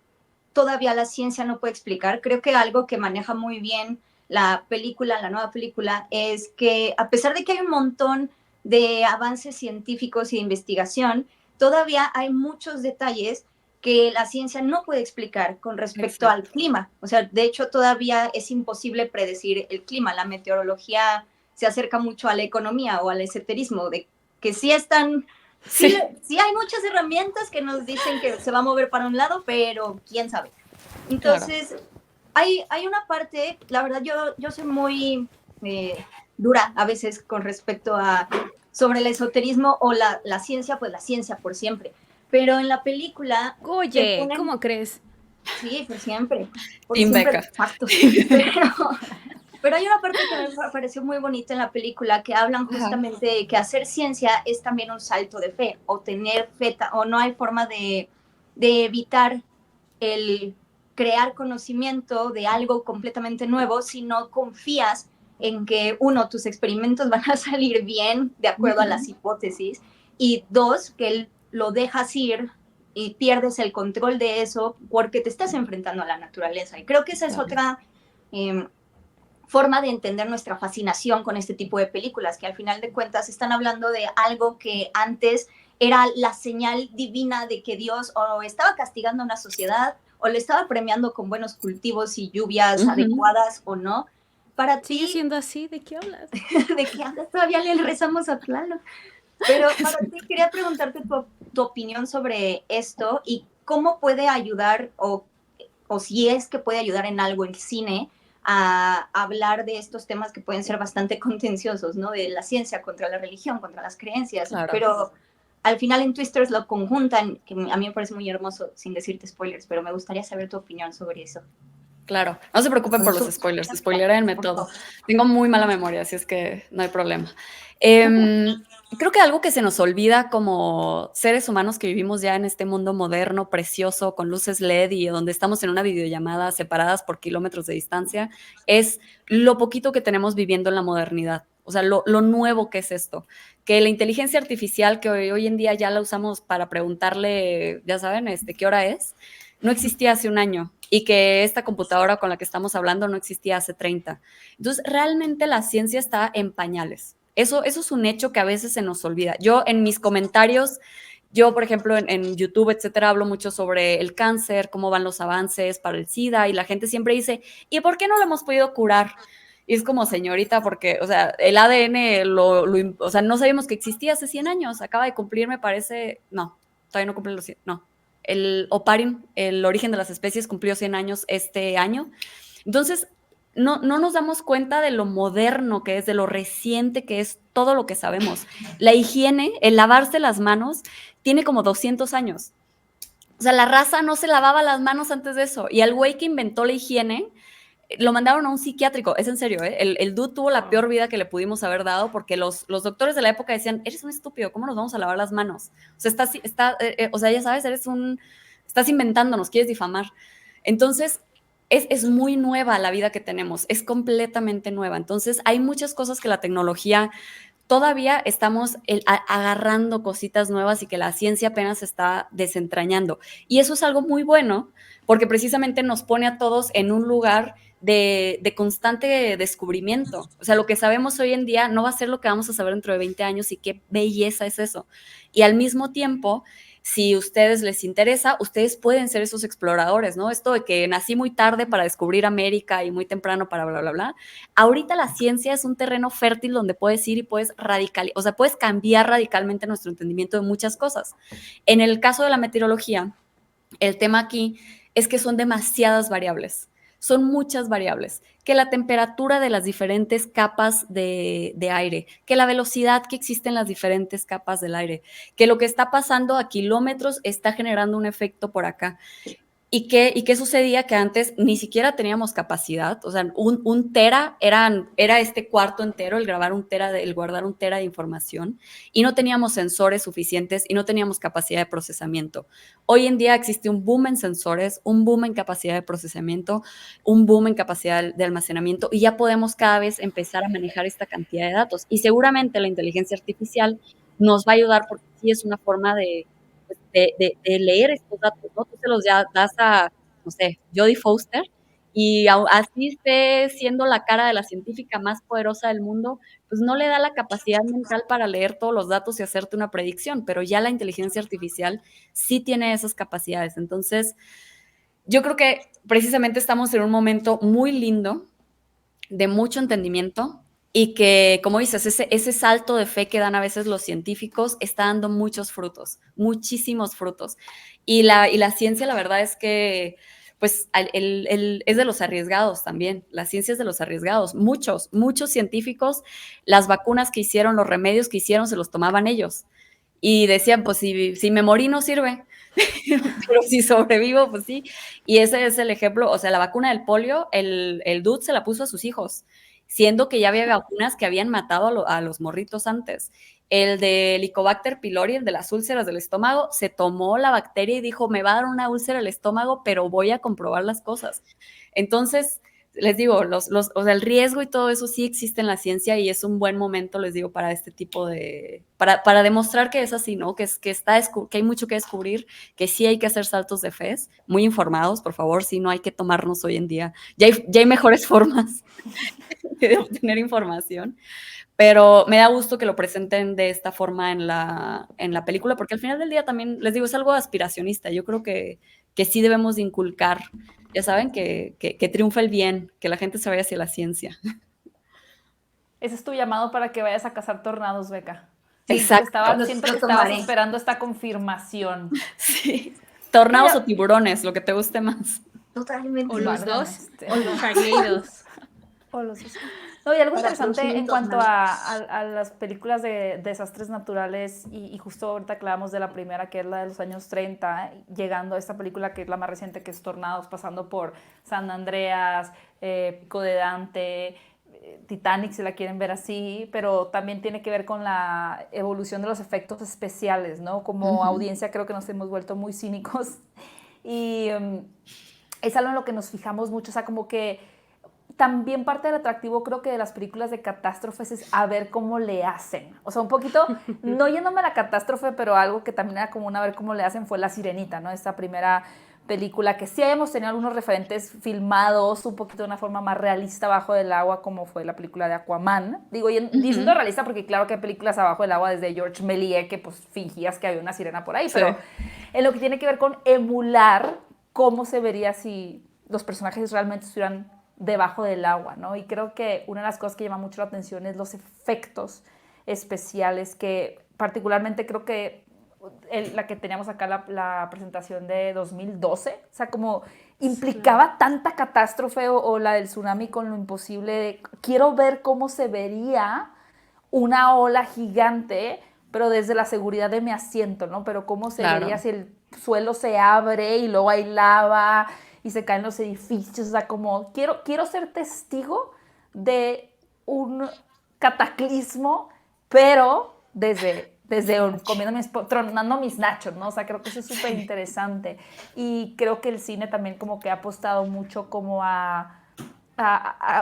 todavía la ciencia no puede explicar, creo que algo que maneja muy bien la nueva película, es que a pesar de que hay un montón de avances científicos y de investigación, todavía hay muchos detalles que la ciencia no puede explicar con respecto al clima. O sea, de hecho, todavía es imposible predecir el clima. La meteorología se acerca mucho a la economía o al esoterismo, de que sí están... Sí, hay muchas herramientas que nos dicen que se va a mover para un lado, pero quién sabe. Entonces, claro, hay una parte, la verdad, yo soy muy dura a veces con respecto sobre el esoterismo o la ciencia, pues la ciencia por siempre. Pero en la película... Oye, ¿cómo crees? Sí, por siempre. Por Team siempre. Becca. Factos. Pero hay una parte que me pareció muy bonita en la película, que hablan justamente de que hacer ciencia es también un salto de fe, o tener fe, o no hay forma de evitar el crear conocimiento de algo completamente nuevo si no confías en que, uno, tus experimentos van a salir bien de acuerdo a las hipótesis, y dos, que lo dejas ir y pierdes el control de eso porque te estás enfrentando a la naturaleza. Y creo que esa es otra forma de entender nuestra fascinación con este tipo de películas, que al final de cuentas están hablando de algo que antes era la señal divina de que Dios o estaba castigando a una sociedad o le estaba premiando con buenos cultivos y lluvias adecuadas o no. Para ¿Sigue ti, siendo así? ¿De qué hablas? ¿De qué hablas? Todavía le rezamos a Tlaloc. Pero para ti quería preguntarte tu opinión sobre esto y cómo puede ayudar, o si es que puede ayudar en algo el cine a hablar de estos temas que pueden ser bastante contenciosos, ¿no? De la ciencia contra la religión, contra las creencias, claro. Pero al final en Twisters lo conjuntan, que a mí me parece muy hermoso, sin decirte spoilers, pero me gustaría saber tu opinión sobre eso. Claro, no se preocupen por los spoilers, spoilerenme todo. Tengo muy mala memoria, así es que no hay problema. Creo que algo que se nos olvida como seres humanos que vivimos ya en este mundo moderno, precioso, con luces LED y donde estamos en una videollamada separadas por kilómetros de distancia, es lo poquito que tenemos viviendo en la modernidad. o sea, lo nuevo que es esto, que la inteligencia artificial que hoy en día ya la usamos para preguntarle, ya saben, qué hora es, no existía hace un año y que esta computadora con la que estamos hablando no existía hace 30. Entonces, realmente la ciencia está en pañales. Eso es un hecho que a veces se nos olvida. Yo en mis comentarios, yo, por ejemplo, en YouTube, etcétera, hablo mucho sobre el cáncer, cómo van los avances para el SIDA, y la gente siempre dice, ¿y por qué no lo hemos podido curar? Y es como, señorita, porque, o sea, el ADN, o sea, no sabíamos que existía hace 100 años, acaba de cumplir, me parece, no, todavía no cumple los 100, no. El oparin, el origen de las especies, cumplió 100 años este año. Entonces, no nos damos cuenta de lo moderno que es, de lo reciente que es todo lo que sabemos. La higiene, el lavarse las manos, tiene como 200 años. O sea, la raza no se lavaba las manos antes de eso. Y al güey que inventó la higiene, lo mandaron a un psiquiátrico. Es en serio, ¿eh? El dude tuvo la peor vida que le pudimos haber dado porque los doctores de la época decían, eres un estúpido, ¿cómo nos vamos a lavar las manos? O sea, o sea, ya sabes, estás inventando, nos quieres difamar. Entonces, es muy nueva la vida que tenemos, es completamente nueva. Entonces, hay muchas cosas que la tecnología todavía estamos agarrando cositas nuevas y que la ciencia apenas está desentrañando. Y eso es algo muy bueno porque precisamente nos pone a todos en un lugar de constante descubrimiento. O sea, lo que sabemos hoy en día no va a ser lo que vamos a saber dentro de 20 años y qué belleza es eso. Y al mismo tiempo, si a ustedes les interesa, ustedes pueden ser esos exploradores, ¿no? Esto de que nací muy tarde para descubrir América y muy temprano para bla, bla, bla. Ahorita la ciencia es un terreno fértil donde puedes ir y puedes o sea, puedes cambiar radicalmente nuestro entendimiento de muchas cosas. En el caso de la meteorología, el tema aquí es que son demasiadas variables. Son muchas variables, que la temperatura de las diferentes capas de aire, que la velocidad que existe en las diferentes capas del aire, que lo que está pasando a kilómetros está generando un efecto por acá. ¿Y qué sucedía? Que antes ni siquiera teníamos capacidad, o sea, un tera era este cuarto entero, el guardar un tera de información, y no teníamos sensores suficientes y no teníamos capacidad de procesamiento. Hoy en día existe un boom en sensores, un boom en capacidad de procesamiento, un boom en capacidad de almacenamiento, y ya podemos cada vez empezar a manejar esta cantidad de datos. Y seguramente la inteligencia artificial nos va a ayudar porque sí es una forma de leer estos datos, ¿no? Tú se los ya das a, no sé, Jodie Foster, y así esté siendo la cara de la científica más poderosa del mundo, pues no le da la capacidad mental para leer todos los datos y hacerte una predicción, pero ya la inteligencia artificial sí tiene esas capacidades. Entonces, yo creo que precisamente estamos en un momento muy lindo, de mucho entendimiento, y que, como dices, ese salto de fe que dan a veces los científicos está dando muchos frutos, muchísimos frutos. Y la ciencia, la verdad es que, pues, es de los arriesgados también. La ciencia es de los arriesgados. Muchos científicos, las vacunas que hicieron, los remedios que hicieron, se los tomaban ellos. Y decían, pues, si me morí no sirve, pero si sobrevivo, pues sí. Y ese es el ejemplo, o sea, la vacuna del polio, el dude se la puso a sus hijos, siendo que ya había vacunas que habían matado a los morritos antes. El de Helicobacter pylori, el de las úlceras del estómago, se tomó la bacteria y dijo, me va a dar una úlcera el estómago, pero voy a comprobar las cosas. Entonces, les digo, o sea, el riesgo y todo eso sí existe en la ciencia y es un buen momento, les digo, para este tipo para demostrar que es así, ¿no? Que hay mucho que descubrir, que sí hay que hacer saltos de fe, muy informados, por favor, sí, no hay que tomarnos hoy en día. Ya hay mejores formas de obtener información, pero me da gusto que lo presenten de esta forma en la película, porque al final del día también, les digo, es algo aspiracionista. Yo creo que sí debemos de inculcar, ya saben, que triunfa el bien, que la gente se vaya hacia la ciencia. Ese es tu llamado para que vayas a cazar tornados, Beca. Exacto. Siento que estabas esperando esta confirmación. Sí. Tornados o tiburones, lo que te guste más. Totalmente. O los dos, o los Sharknados. O los dos. No, y algo interesante en cuanto a las películas de desastres naturales, y justo ahorita que hablamos de la primera, que es la de los años 30, llegando a esta película que es la más reciente, que es Tornados, pasando por San Andreas, Pico de Dante, Titanic, si la quieren ver así, pero también tiene que ver con la evolución de los efectos especiales, ¿no? Como audiencia creo que nos hemos vuelto muy cínicos y es algo en lo que nos fijamos mucho, o sea, como que también parte del atractivo creo que de las películas de catástrofes es a ver cómo le hacen. O sea, un poquito, no yéndome a la catástrofe, pero algo que también era común a ver cómo le hacen fue La Sirenita, ¿no? Esta primera película que sí habíamos tenido algunos referentes filmados un poquito de una forma más realista bajo del agua, como fue la película de Aquaman. Digo, diciendo realista porque claro que hay películas abajo del agua desde George Méliès que pues fingías que había una sirena por ahí, Sí. pero en lo que tiene que ver con emular cómo se vería si los personajes realmente estuvieran debajo del agua, ¿no? Y creo que una de las cosas que llama mucho la atención es los efectos especiales que particularmente creo que la que teníamos acá, la presentación de 2012, o sea, como implicaba tanta catástrofe o la del tsunami con lo imposible de, quiero ver cómo se vería una ola gigante, pero desde la seguridad de mi asiento, ¿no? Pero cómo se Claro. vería si el suelo se abre y luego hay lava y se caen los edificios, o sea, como quiero ser testigo de un cataclismo, pero desde tronando mis nachos, ¿no? O sea, creo que eso es súper interesante. Y creo que el cine también como que ha apostado mucho como a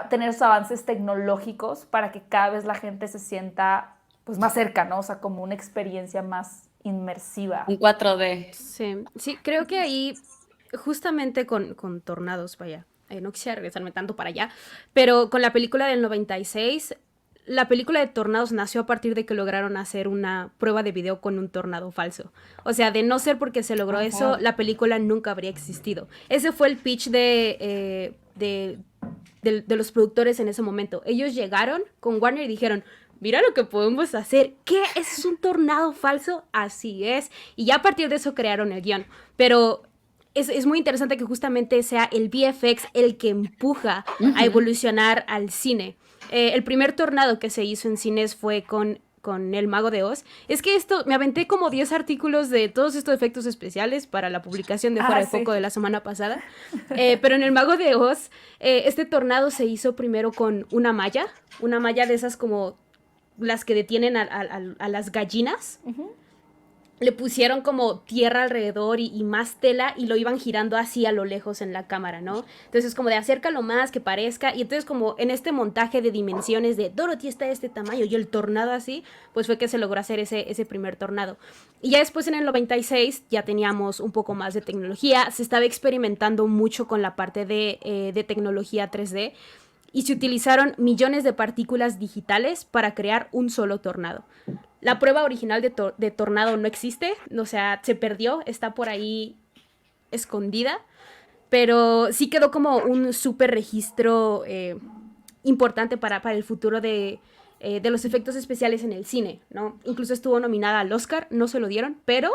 tener esos avances tecnológicos para que cada vez la gente se sienta pues más cerca, ¿no? O sea, como una experiencia más inmersiva. Un 4D. Sí, creo que ahí, justamente con tornados, vaya, no quisiera regresarme tanto para allá, pero con la película del 96, la película de tornados nació a partir de que lograron hacer una prueba de video con un tornado falso. O sea, de no ser porque se logró eso, la película nunca habría existido. Ese fue el pitch de los productores en ese momento. Ellos llegaron con Warner y dijeron, mira lo que podemos hacer. ¿Qué? ¿Es un tornado falso? Así es. Y ya a partir de eso crearon el guión. Pero es muy interesante que justamente sea el VFX el que empuja a evolucionar al cine. El primer tornado que se hizo en cines fue con El Mago de Oz. Es que me aventé como 10 artículos de todos estos efectos especiales para la publicación de Fuera de Foco de la semana pasada. Pero en El Mago de Oz, este tornado se hizo primero con una malla de esas como las que detienen a las gallinas. Le pusieron como tierra alrededor y más tela y lo iban girando así a lo lejos en la cámara, ¿no? Entonces como de acércalo más, que parezca, y entonces como en este montaje de dimensiones de Dorothy está de este tamaño y el tornado así, pues fue que se logró hacer ese primer tornado. Y ya después en el 96 ya teníamos un poco más de tecnología, se estaba experimentando mucho con la parte de tecnología 3D y se utilizaron millones de partículas digitales para crear un solo tornado. La prueba original de tornado no existe, o sea, se perdió, está por ahí escondida, pero sí quedó como un súper registro importante para el futuro de los efectos especiales en el cine, ¿no? Incluso estuvo nominada al Oscar, no se lo dieron, pero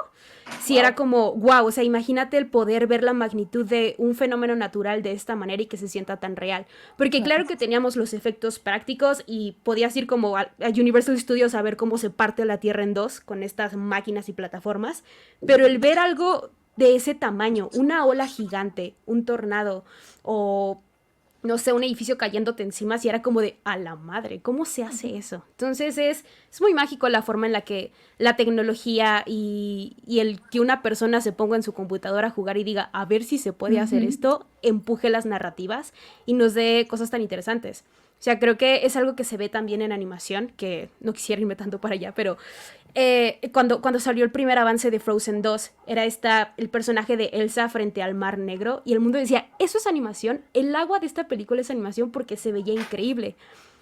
sí era como, wow, o sea, imagínate el poder ver la magnitud de un fenómeno natural de esta manera y que se sienta tan real. Porque claro que teníamos los efectos prácticos y podías ir como a Universal Studios a ver cómo se parte la Tierra en dos con estas máquinas y plataformas, pero el ver algo de ese tamaño, una ola gigante, un tornado o no sé, un edificio cayéndote encima, si era como de, a la madre, ¿cómo se hace eso? Entonces es muy mágico la forma en la que la tecnología y el que una persona se ponga en su computadora a jugar y diga, a ver si se puede hacer esto, empuje las narrativas y nos dé cosas tan interesantes. O sea, creo que es algo que se ve también en animación, que no quisiera irme tanto para allá, pero cuando salió el primer avance de Frozen 2, era el personaje de Elsa frente al Mar Negro, y el mundo decía, eso es animación, el agua de esta película es animación porque se veía increíble.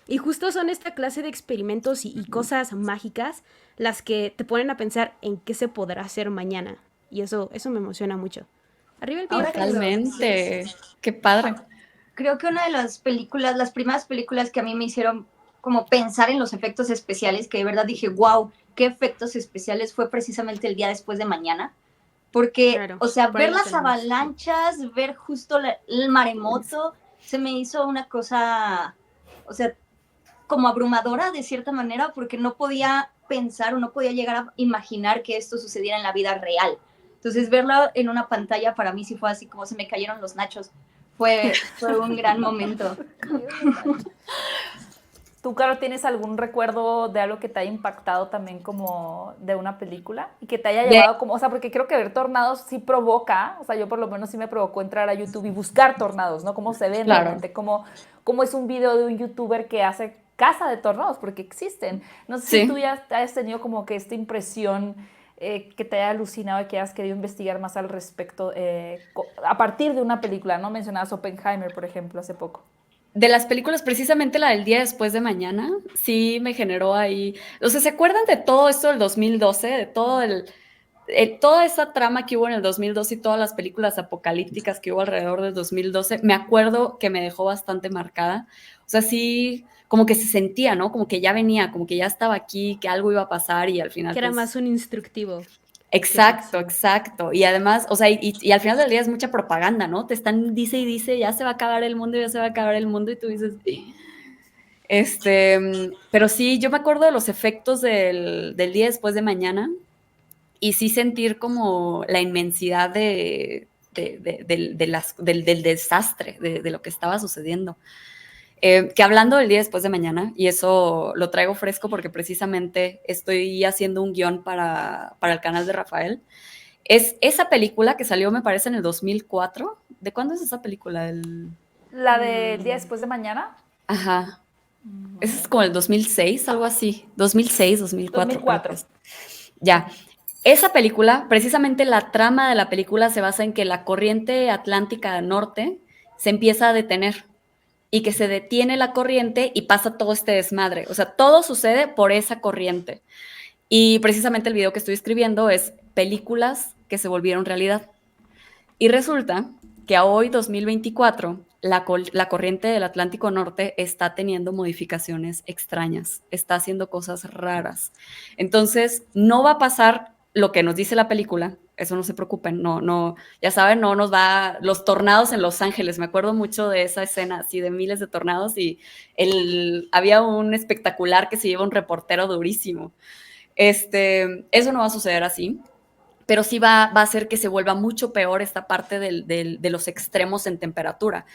Y justo son esta clase de experimentos y cosas mágicas las que te ponen a pensar en qué se podrá hacer mañana. Y eso me emociona mucho. Arriba el pie. Totalmente. Qué padre. Creo que una de las primeras películas que a mí me hicieron como pensar en los efectos especiales, que de verdad dije, wow, qué efectos especiales, fue precisamente El Día Después de Mañana. Porque, claro, o sea, ver las avalanchas, ver justo el maremoto, se me hizo una cosa, o sea, como abrumadora de cierta manera, porque no podía pensar o no podía llegar a imaginar que esto sucediera en la vida real. Entonces, verla en una pantalla para mí sí fue así como se me cayeron los nachos. Fue un gran momento. ¿Tú, Caro, tienes algún recuerdo de algo que te haya impactado también como de una película? Y que te haya llevado como, o sea, porque creo que ver tornados sí provoca, o sea, yo por lo menos sí me provocó entrar a YouTube y buscar tornados, ¿no? Cómo se ven realmente, cómo cómo es un video de un youtuber que hace caza de tornados, porque existen. No sé Sí. si tú ya has tenido como que esta impresión que te haya alucinado y que hayas querido investigar más al respecto a partir de una película, ¿no? Mencionabas Oppenheimer, por ejemplo, hace poco. De las películas, precisamente la del día después de mañana, sí me generó ahí. O sea, ¿se acuerdan de todo esto del 2012? De todo toda esa trama que hubo en el 2012 y todas las películas apocalípticas que hubo alrededor del 2012. Me acuerdo que me dejó bastante marcada. O sea, sí, como que se sentía, ¿no? Como que ya venía, como que ya estaba aquí, que algo iba a pasar y al final. Que era pues, más un instructivo. exacto, ficción. exacto. Y además, o sea, y al final del día es mucha propaganda, ¿no? Te están, dice y dice, ya se va a acabar el mundo, ya se va a acabar el mundo, y tú dices, "Sí". Pero sí, yo me acuerdo de los efectos del día después de mañana, y sí sentir como la inmensidad del desastre, de lo que estaba sucediendo. Que hablando del día después de mañana, y eso lo traigo fresco porque precisamente estoy haciendo un guión para el canal de Rafael, es esa película que salió, me parece, en el 2004. ¿De cuándo es esa película? La del día después de mañana. Ajá. Ese es como el 2006, algo así. 2006, 2004. 2004. Ya. Esa película, precisamente la trama de la película se basa en que la corriente atlántica norte se empieza a detener y que se detiene la corriente y pasa todo este desmadre. O sea, todo sucede por esa corriente. Y precisamente el video que estoy escribiendo es películas que se volvieron realidad. Y resulta que a hoy, 2024, la corriente del Atlántico Norte está teniendo modificaciones extrañas, está haciendo cosas raras. Entonces, no va a pasar lo que nos dice la película, eso no se preocupen, no, ya saben, no nos va, los tornados en Los Ángeles, me acuerdo mucho de esa escena, así de miles de tornados, y había un espectacular que se lleva un reportero durísimo. Eso no va a suceder así, pero sí va a hacer que se vuelva mucho peor esta parte de los extremos en temperatura.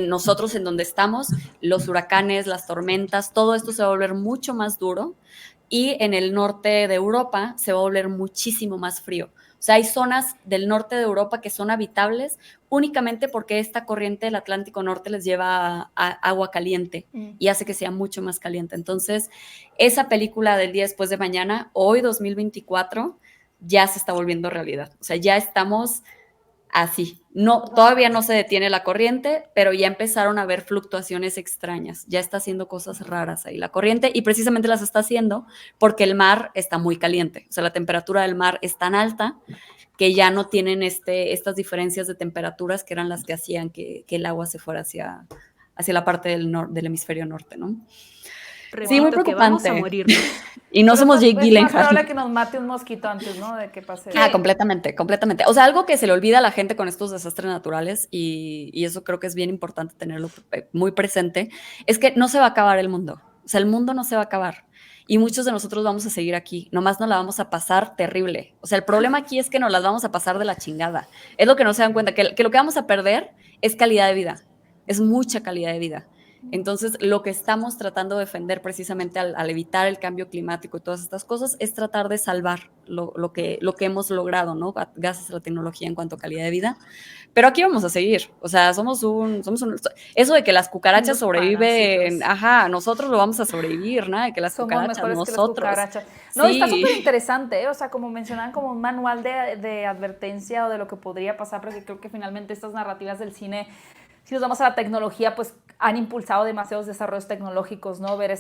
Nosotros en donde estamos, los huracanes, las tormentas, todo esto se va a volver mucho más duro, y en el norte de Europa se va a volver muchísimo más frío. O sea, hay zonas del norte de Europa que son habitables únicamente porque esta corriente del Atlántico Norte les lleva agua caliente y hace que sea mucho más caliente. Entonces, esa película del día después de mañana, hoy 2024, ya se está volviendo realidad. O sea, ya estamos así. No, todavía no se detiene la corriente, pero ya empezaron a haber fluctuaciones extrañas. Ya está haciendo cosas raras ahí la corriente, y precisamente las está haciendo porque el mar está muy caliente. O sea, la temperatura del mar es tan alta que ya no tienen estas diferencias de temperaturas que eran las que hacían que el agua se fuera hacia la parte del hemisferio norte, ¿no? Sí, muy Repito que vamos a preocupante. morirnos. Y no Pero somos Jake es más Gyllenhaal. probable que nos mate un mosquito antes, ¿no? De que pase. Completamente, completamente. O sea, algo que se le olvida a la gente con estos desastres naturales, y eso creo que es bien importante tenerlo muy presente, es que no se va a acabar el mundo. O sea, el mundo no se va a acabar. Y muchos de nosotros vamos a seguir aquí. Nomás nos la vamos a pasar terrible. O sea, el problema aquí es que nos las vamos a pasar de la chingada. Es lo que no se dan cuenta, que lo que vamos a perder es calidad de vida. Es mucha calidad de vida. Entonces, lo que estamos tratando de defender precisamente al evitar el cambio climático y todas estas cosas es tratar de salvar lo que hemos logrado, ¿no? Gracias a la tecnología en cuanto a calidad de vida. Pero aquí vamos a seguir. O sea, eso de que las cucarachas Unos sobreviven, parásitos. ajá, nosotros lo vamos a sobrevivir, ¿no? De que las Somos cucarachas, mejores nosotros. que las cucarachas. No, Sí. está súper interesante, ¿eh? O sea, como mencionaban, como un manual de advertencia o de lo que podría pasar, porque creo que finalmente estas narrativas del cine, si nos vamos a la tecnología, pues han impulsado demasiados desarrollos tecnológicos, ¿no? Ver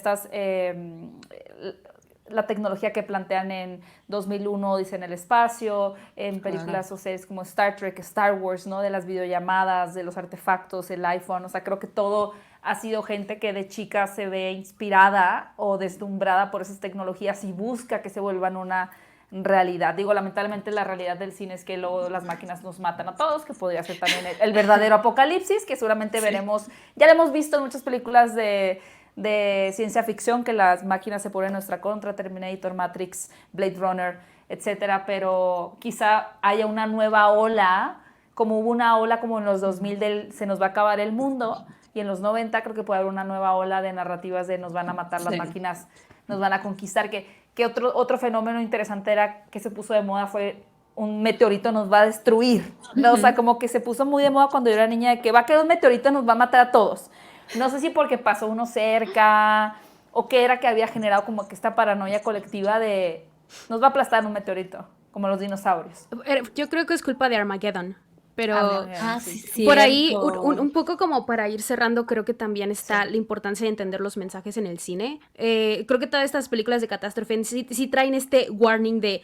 la tecnología que plantean en 2001, dice en el espacio, en películas o series como Star Trek, Star Wars, ¿no? De las videollamadas, de los artefactos, el iPhone, o sea, creo que todo ha sido gente que de chica se ve inspirada o deslumbrada por esas tecnologías y busca que se vuelvan una realidad. Digo, lamentablemente la realidad del cine es que luego las máquinas nos matan a todos, que podría ser también el verdadero apocalipsis, que seguramente veremos, ya lo hemos visto en muchas películas de ciencia ficción, que las máquinas se ponen en nuestra contra, Terminator, Matrix, Blade Runner, etcétera, pero quizá haya una nueva ola, como hubo una ola como en los 2000 se nos va a acabar el mundo, y en los 90 creo que puede haber una nueva ola de narrativas de nos van a matar las máquinas, nos van a conquistar, que otro fenómeno interesante era que se puso de moda fue un meteorito nos va a destruir, ¿no? O sea, como que se puso muy de moda cuando yo era niña de que va a caer un meteorito y nos va a matar a todos. No sé si porque pasó uno cerca o qué era que había generado como que esta paranoia colectiva de nos va a aplastar un meteorito, como los dinosaurios. Yo creo que es culpa de Armageddon, pero Sí, por ahí, cierto. un poco como para ir cerrando, creo que también está Sí. la importancia de entender los mensajes en el cine. Creo que todas estas películas de catástrofe sí traen este warning de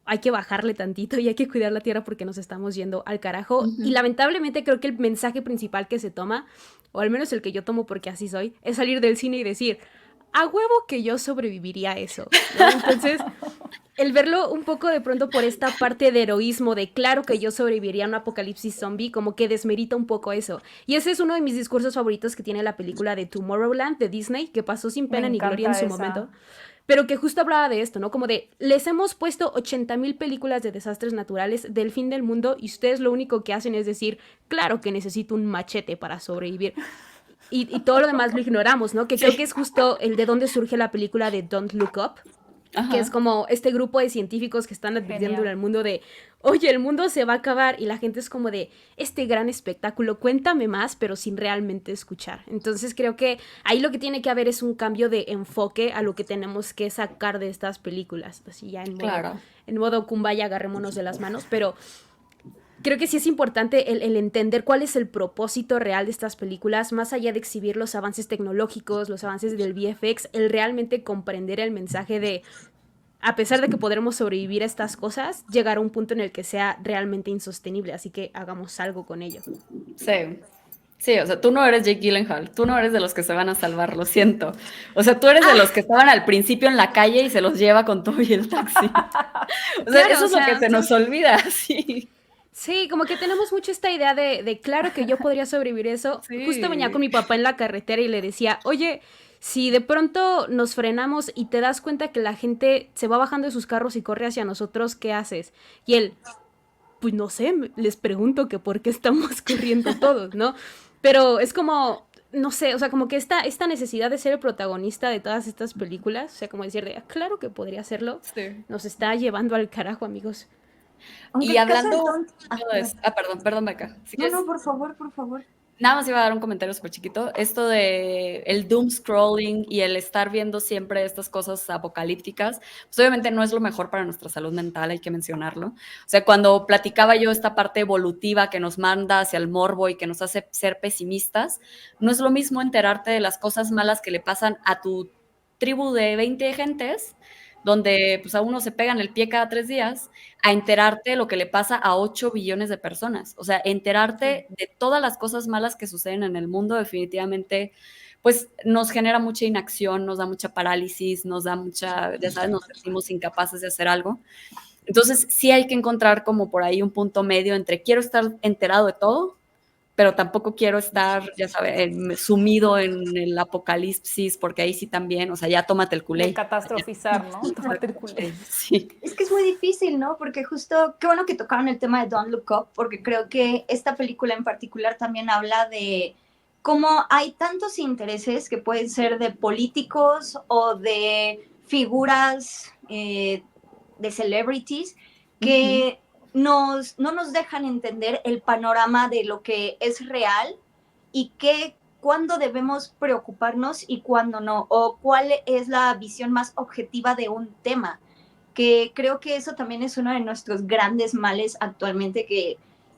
hay que bajarle tantito y hay que cuidar la tierra porque nos estamos yendo al carajo. Y lamentablemente creo que el mensaje principal que se toma, o al menos el que yo tomo porque así soy, es salir del cine y decir, a huevo que yo sobreviviría a eso, ¿no? Entonces, el verlo un poco de pronto por esta parte de heroísmo, de claro que yo sobreviviría a un apocalipsis zombie, como que desmerita un poco eso. Y ese es uno de mis discursos favoritos que tiene la película de Tomorrowland de Disney, que pasó sin Me pena ni gloria en encanta su esa. momento, pero que justo hablaba de esto, ¿no? Como de, les hemos puesto 80,000 películas de desastres naturales del fin del mundo y ustedes lo único que hacen es decir, claro que necesito un machete para sobrevivir. Y todo lo demás lo ignoramos, ¿no? Que creo que es justo el de donde surge la película de Don't Look Up, que es Ajá. como este grupo de científicos que están advirtiendo Genial. al mundo de, oye, el mundo se va a acabar, y la gente es como de, este gran espectáculo, cuéntame más, pero sin realmente escuchar. Entonces creo que ahí lo que tiene que haber es un cambio de enfoque a lo que tenemos que sacar de estas películas, así ya Claro. en modo kumbaya, agarrémonos de las manos, pero creo que sí es importante el entender cuál es el propósito real de estas películas, más allá de exhibir los avances tecnológicos, los avances del VFX, el realmente comprender el mensaje de, a pesar de que podremos sobrevivir a estas cosas, llegar a un punto en el que sea realmente insostenible, así que hagamos algo con ello. Sí. Sí, o sea, tú no eres Jake Gyllenhaal, tú no eres de los que se van a salvar, lo siento. O sea, tú eres de los que estaban al principio en la calle y se los lleva con todo y el taxi. O sea, Claro, eso o es lo que sea, se nos olvida, sí. sí, como que tenemos mucho esta idea de claro que yo podría sobrevivir eso. Justo venía con Sí. mi papá en la carretera y le decía, oye, si de pronto nos frenamos y te das cuenta que la gente se va bajando de sus carros y corre hacia nosotros, ¿qué haces? Y él, pues no sé, les pregunto que por qué estamos corriendo todos, ¿no? Pero es como, no sé, o sea, como que esta necesidad de ser el protagonista de todas estas películas, o sea, como decir de, "Ah, claro que podría hacerlo, Sí. nos está llevando al carajo, amigos." Aunque Y el caso de hablando Don't... de eso, perdón, Beca. Si No, quieres, no, por favor, por favor. nada más iba a dar un comentario súper chiquito. Esto de el doom scrolling y el estar viendo siempre estas cosas apocalípticas, pues obviamente no es lo mejor para nuestra salud mental, hay que mencionarlo. O sea, cuando platicaba yo esta parte evolutiva que nos manda hacia el morbo y que nos hace ser pesimistas, no es lo mismo enterarte de las cosas malas que le pasan a tu tribu de 20 gentes, donde pues a uno se pegan el pie cada 3 días, a enterarte de lo que le pasa a 8 billones de personas. O sea, enterarte de todas las cosas malas que suceden en el mundo definitivamente, pues nos genera mucha inacción, nos da mucha parálisis, nos da mucha, ya sabes, nos sentimos incapaces de hacer algo. Entonces, sí hay que encontrar como por ahí un punto medio entre quiero estar enterado de todo, pero tampoco quiero estar, ya sabes, sumido en el apocalipsis, porque ahí sí también, o sea, ya tómate el De culé. catastrofizar, ¿no? Tómate el culé. Sí. Es que es muy difícil, ¿no? Porque justo, qué bueno que tocaron el tema de Don't Look Up, porque creo que esta película en particular también habla de cómo hay tantos intereses que pueden ser de políticos o de figuras de celebrities que no nos dejan entender el panorama de lo que es real y cuándo debemos preocuparnos y cuándo no, o cuál es la visión más objetiva de un tema, que creo que eso también es uno de nuestros grandes males actualmente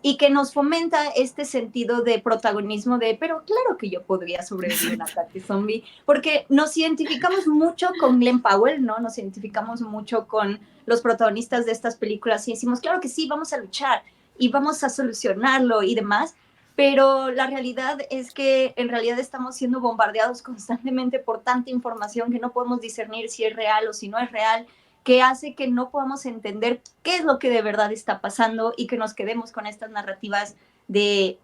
y que nos fomenta este sentido de protagonismo de, pero claro que yo podría sobrevivir a un ataque zombie, porque nos identificamos mucho con Glenn Powell, ¿no? Nos identificamos mucho con los protagonistas de estas películas y decimos, claro que sí, vamos a luchar y vamos a solucionarlo y demás, pero la realidad es que en realidad estamos siendo bombardeados constantemente por tanta información que no podemos discernir si es real o si no es real, que hace que no podamos entender qué es lo que de verdad está pasando y que nos quedemos con estas narrativas de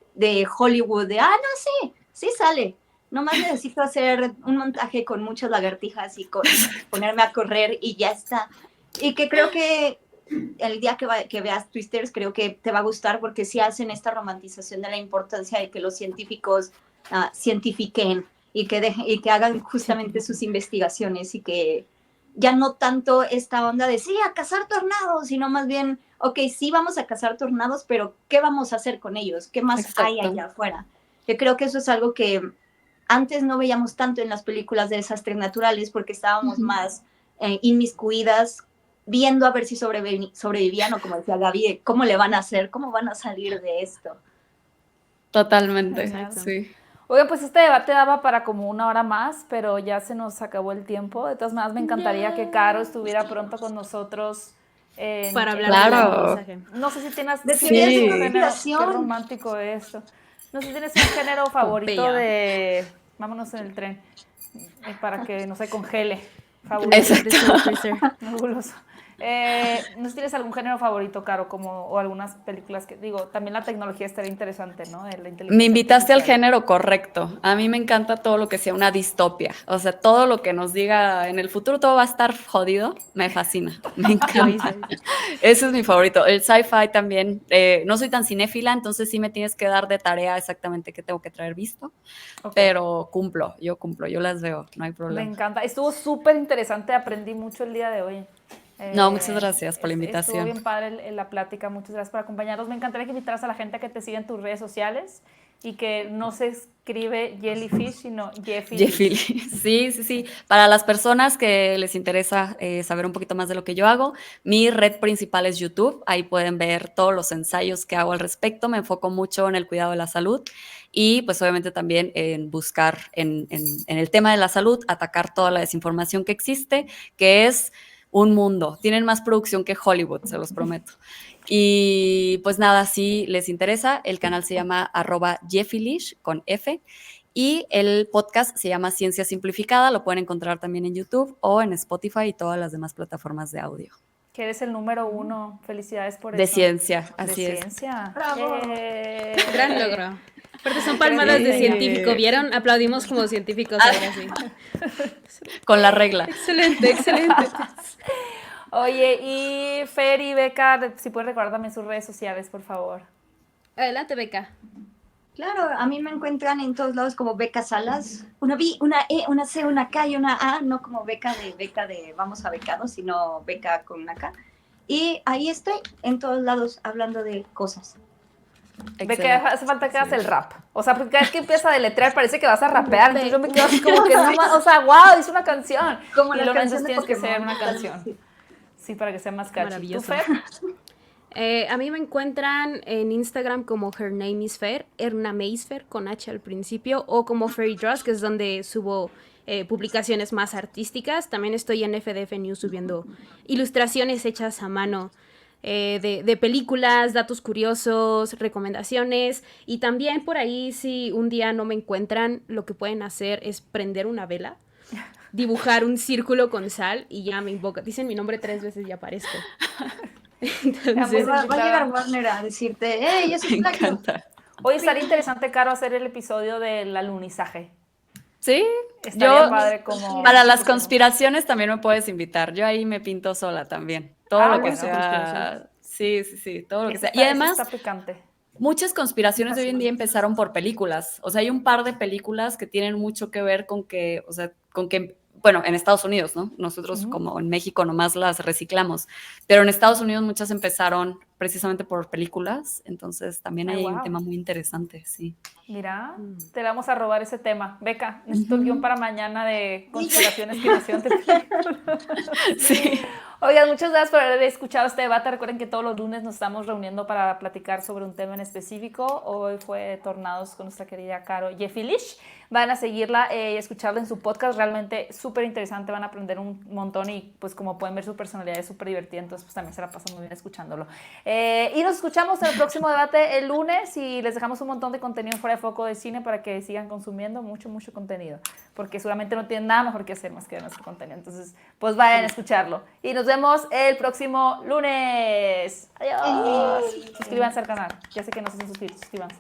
Hollywood, de, no, sí sale. Nomás necesito hacer un montaje con muchas lagartijas y ponerme a correr y ya está. Y que creo que el día que veas Twisters, creo que te va a gustar porque sí hacen esta romantización de la importancia de que los científicos cientifiquen y que hagan justamente sus investigaciones y que ya no tanto esta onda de sí, a cazar tornados, sino más bien, ok, sí vamos a cazar tornados, pero ¿qué vamos a hacer con ellos? ¿Qué más hay allá afuera? Yo creo que eso es algo que antes no veíamos tanto en las películas de desastres naturales porque estábamos más inmiscuidas viendo a ver si sobrevivían o como decía Gaby, cómo le van a hacer, cómo van a salir de esto. Totalmente, Exacto. sí. Oigan, pues este debate daba para como 1 hora más, pero ya se nos acabó el tiempo. De todas maneras, me encantaría que Caro estuviera pronto con nosotros. Para hablar Claro. del aprendizaje. No sé si tienes De si teoría tienes Sí. un género. Qué inspiración. romántico esto. No sé si tienes un género favorito Pompeya. de... Vámonos en el tren. Para que no se congele. Fabuloso. Exacto. Freezer. Fabuloso. No sé si tienes algún género favorito, Caro, o algunas películas que, digo, también la tecnología estaría interesante, ¿no? De la inteligencia Me invitaste al artificial. género correcto. A mí me encanta todo lo que sea una distopia. O sea, todo lo que nos diga en el futuro todo va a estar jodido, me fascina. Me encanta. Ese es mi favorito. El sci-fi también. No soy tan cinéfila, entonces sí me tienes que dar de tarea exactamente qué tengo que traer visto. Ok. Pero cumplo, yo las veo, no hay Me problema. encanta. Estuvo súper interesante, aprendí mucho el día de hoy. No, muchas gracias por la Estuvo invitación. bien padre la plática, muchas gracias por acompañarnos. Me encantaría que invitaras a la gente a que te siga en tus redes sociales y que no se escribe Jellyfish, sino Jeffy. Jeffy, sí. Para las personas que les interesa saber un poquito más de lo que yo hago, mi red principal es YouTube. Ahí pueden ver todos los ensayos que hago al respecto. Me enfoco mucho en el cuidado de la salud y pues obviamente también en buscar en el tema de la salud, atacar toda la desinformación que existe, que es un mundo. Tienen más producción que Hollywood, se los prometo. Y pues nada, si les interesa, el canal se llama @jeffylish con F. Y el podcast se llama Ciencia Simplificada, lo pueden encontrar también en YouTube o en Spotify y todas las demás plataformas de audio. Que eres el número 1. Felicidades por De eso. ciencia, así de es. ciencia. ¡Bravo! Gran logro. Aparte son palmadas de científico, ¿vieron? Aplaudimos como científicos ahora sí. Con la regla. Excelente. Oye, y Fer y Beca, si puedes recordar también sus redes sociales, por favor. Adelante, Beca. Claro, a mí me encuentran en todos lados como Beca Salas. Una B, una E, una C, una K y una A, no como beca de vamos a becados, sino beca con una K. Y ahí estoy en todos lados hablando de cosas. Beca, hace falta que hagas el rap. O sea, porque cada vez que empiezas a deletrear parece que vas a rapear. Entonces yo me quedo así como que no más. O sea, wow, hice una canción. Como y la luego canción entonces de tienes que Pokémon, ser una tal canción. vez, Sí, para que sea más catchy. Maravilloso. ¿Tú, Fer? A mí me encuentran en Instagram como Her Name is Fer, Erna Meisfer con H al principio, o como Fairy Draws, que es donde subo publicaciones más artísticas. También estoy en FDF News subiendo ilustraciones hechas a mano de películas, datos curiosos, recomendaciones. Y también por ahí, si un día no me encuentran, lo que pueden hacer es prender una vela, dibujar un círculo con sal y ya me invocan. Dicen mi nombre 3 veces y aparezco. Entonces, Va a llegar Warner a decirte, ¡hey, yo soy Me plagio! encanta. Hoy estaría interesante, Caro, hacer el episodio del alunizaje. Sí, Estaría yo padre como... para las conspiraciones también me puedes invitar. Yo ahí me pinto sola también. Todo lo que bueno. sea. Sí, todo lo que sea. Y Eso además, está picante. muchas conspiraciones de hoy en día empezaron por películas. O sea, hay un par de películas que tienen mucho que ver con que, o sea, bueno, en Estados Unidos, ¿no? Nosotros como en México nomás las reciclamos, pero en Estados Unidos muchas empezaron precisamente por películas, entonces también hay un tema muy interesante, sí. Mira, te vamos a robar ese tema. Beca, necesito el guión para mañana de conspiraciones que nacieron de películas. Sí. Oigan, muchas gracias por haber escuchado este debate. Recuerden que todos los lunes nos estamos reuniendo para platicar sobre un tema en específico. Hoy fue Tornados con nuestra querida Caro Jeffylish. Van a seguirla y escucharla en su podcast. Realmente súper interesante. Van a aprender un montón y pues como pueden ver su personalidad es súper divertida. Entonces pues también se la pasan muy bien escuchándolo. Y nos escuchamos en el próximo debate el lunes y les dejamos un montón de contenido fuera de foco de cine para que sigan consumiendo mucho contenido. Porque seguramente no tienen nada mejor que hacer más que ver nuestro contenido. Entonces pues vayan a escucharlo. Y nos vemos el próximo lunes. Adiós. Suscríbanse al canal. Ya sé que no se han suscrito. Suscríbanse.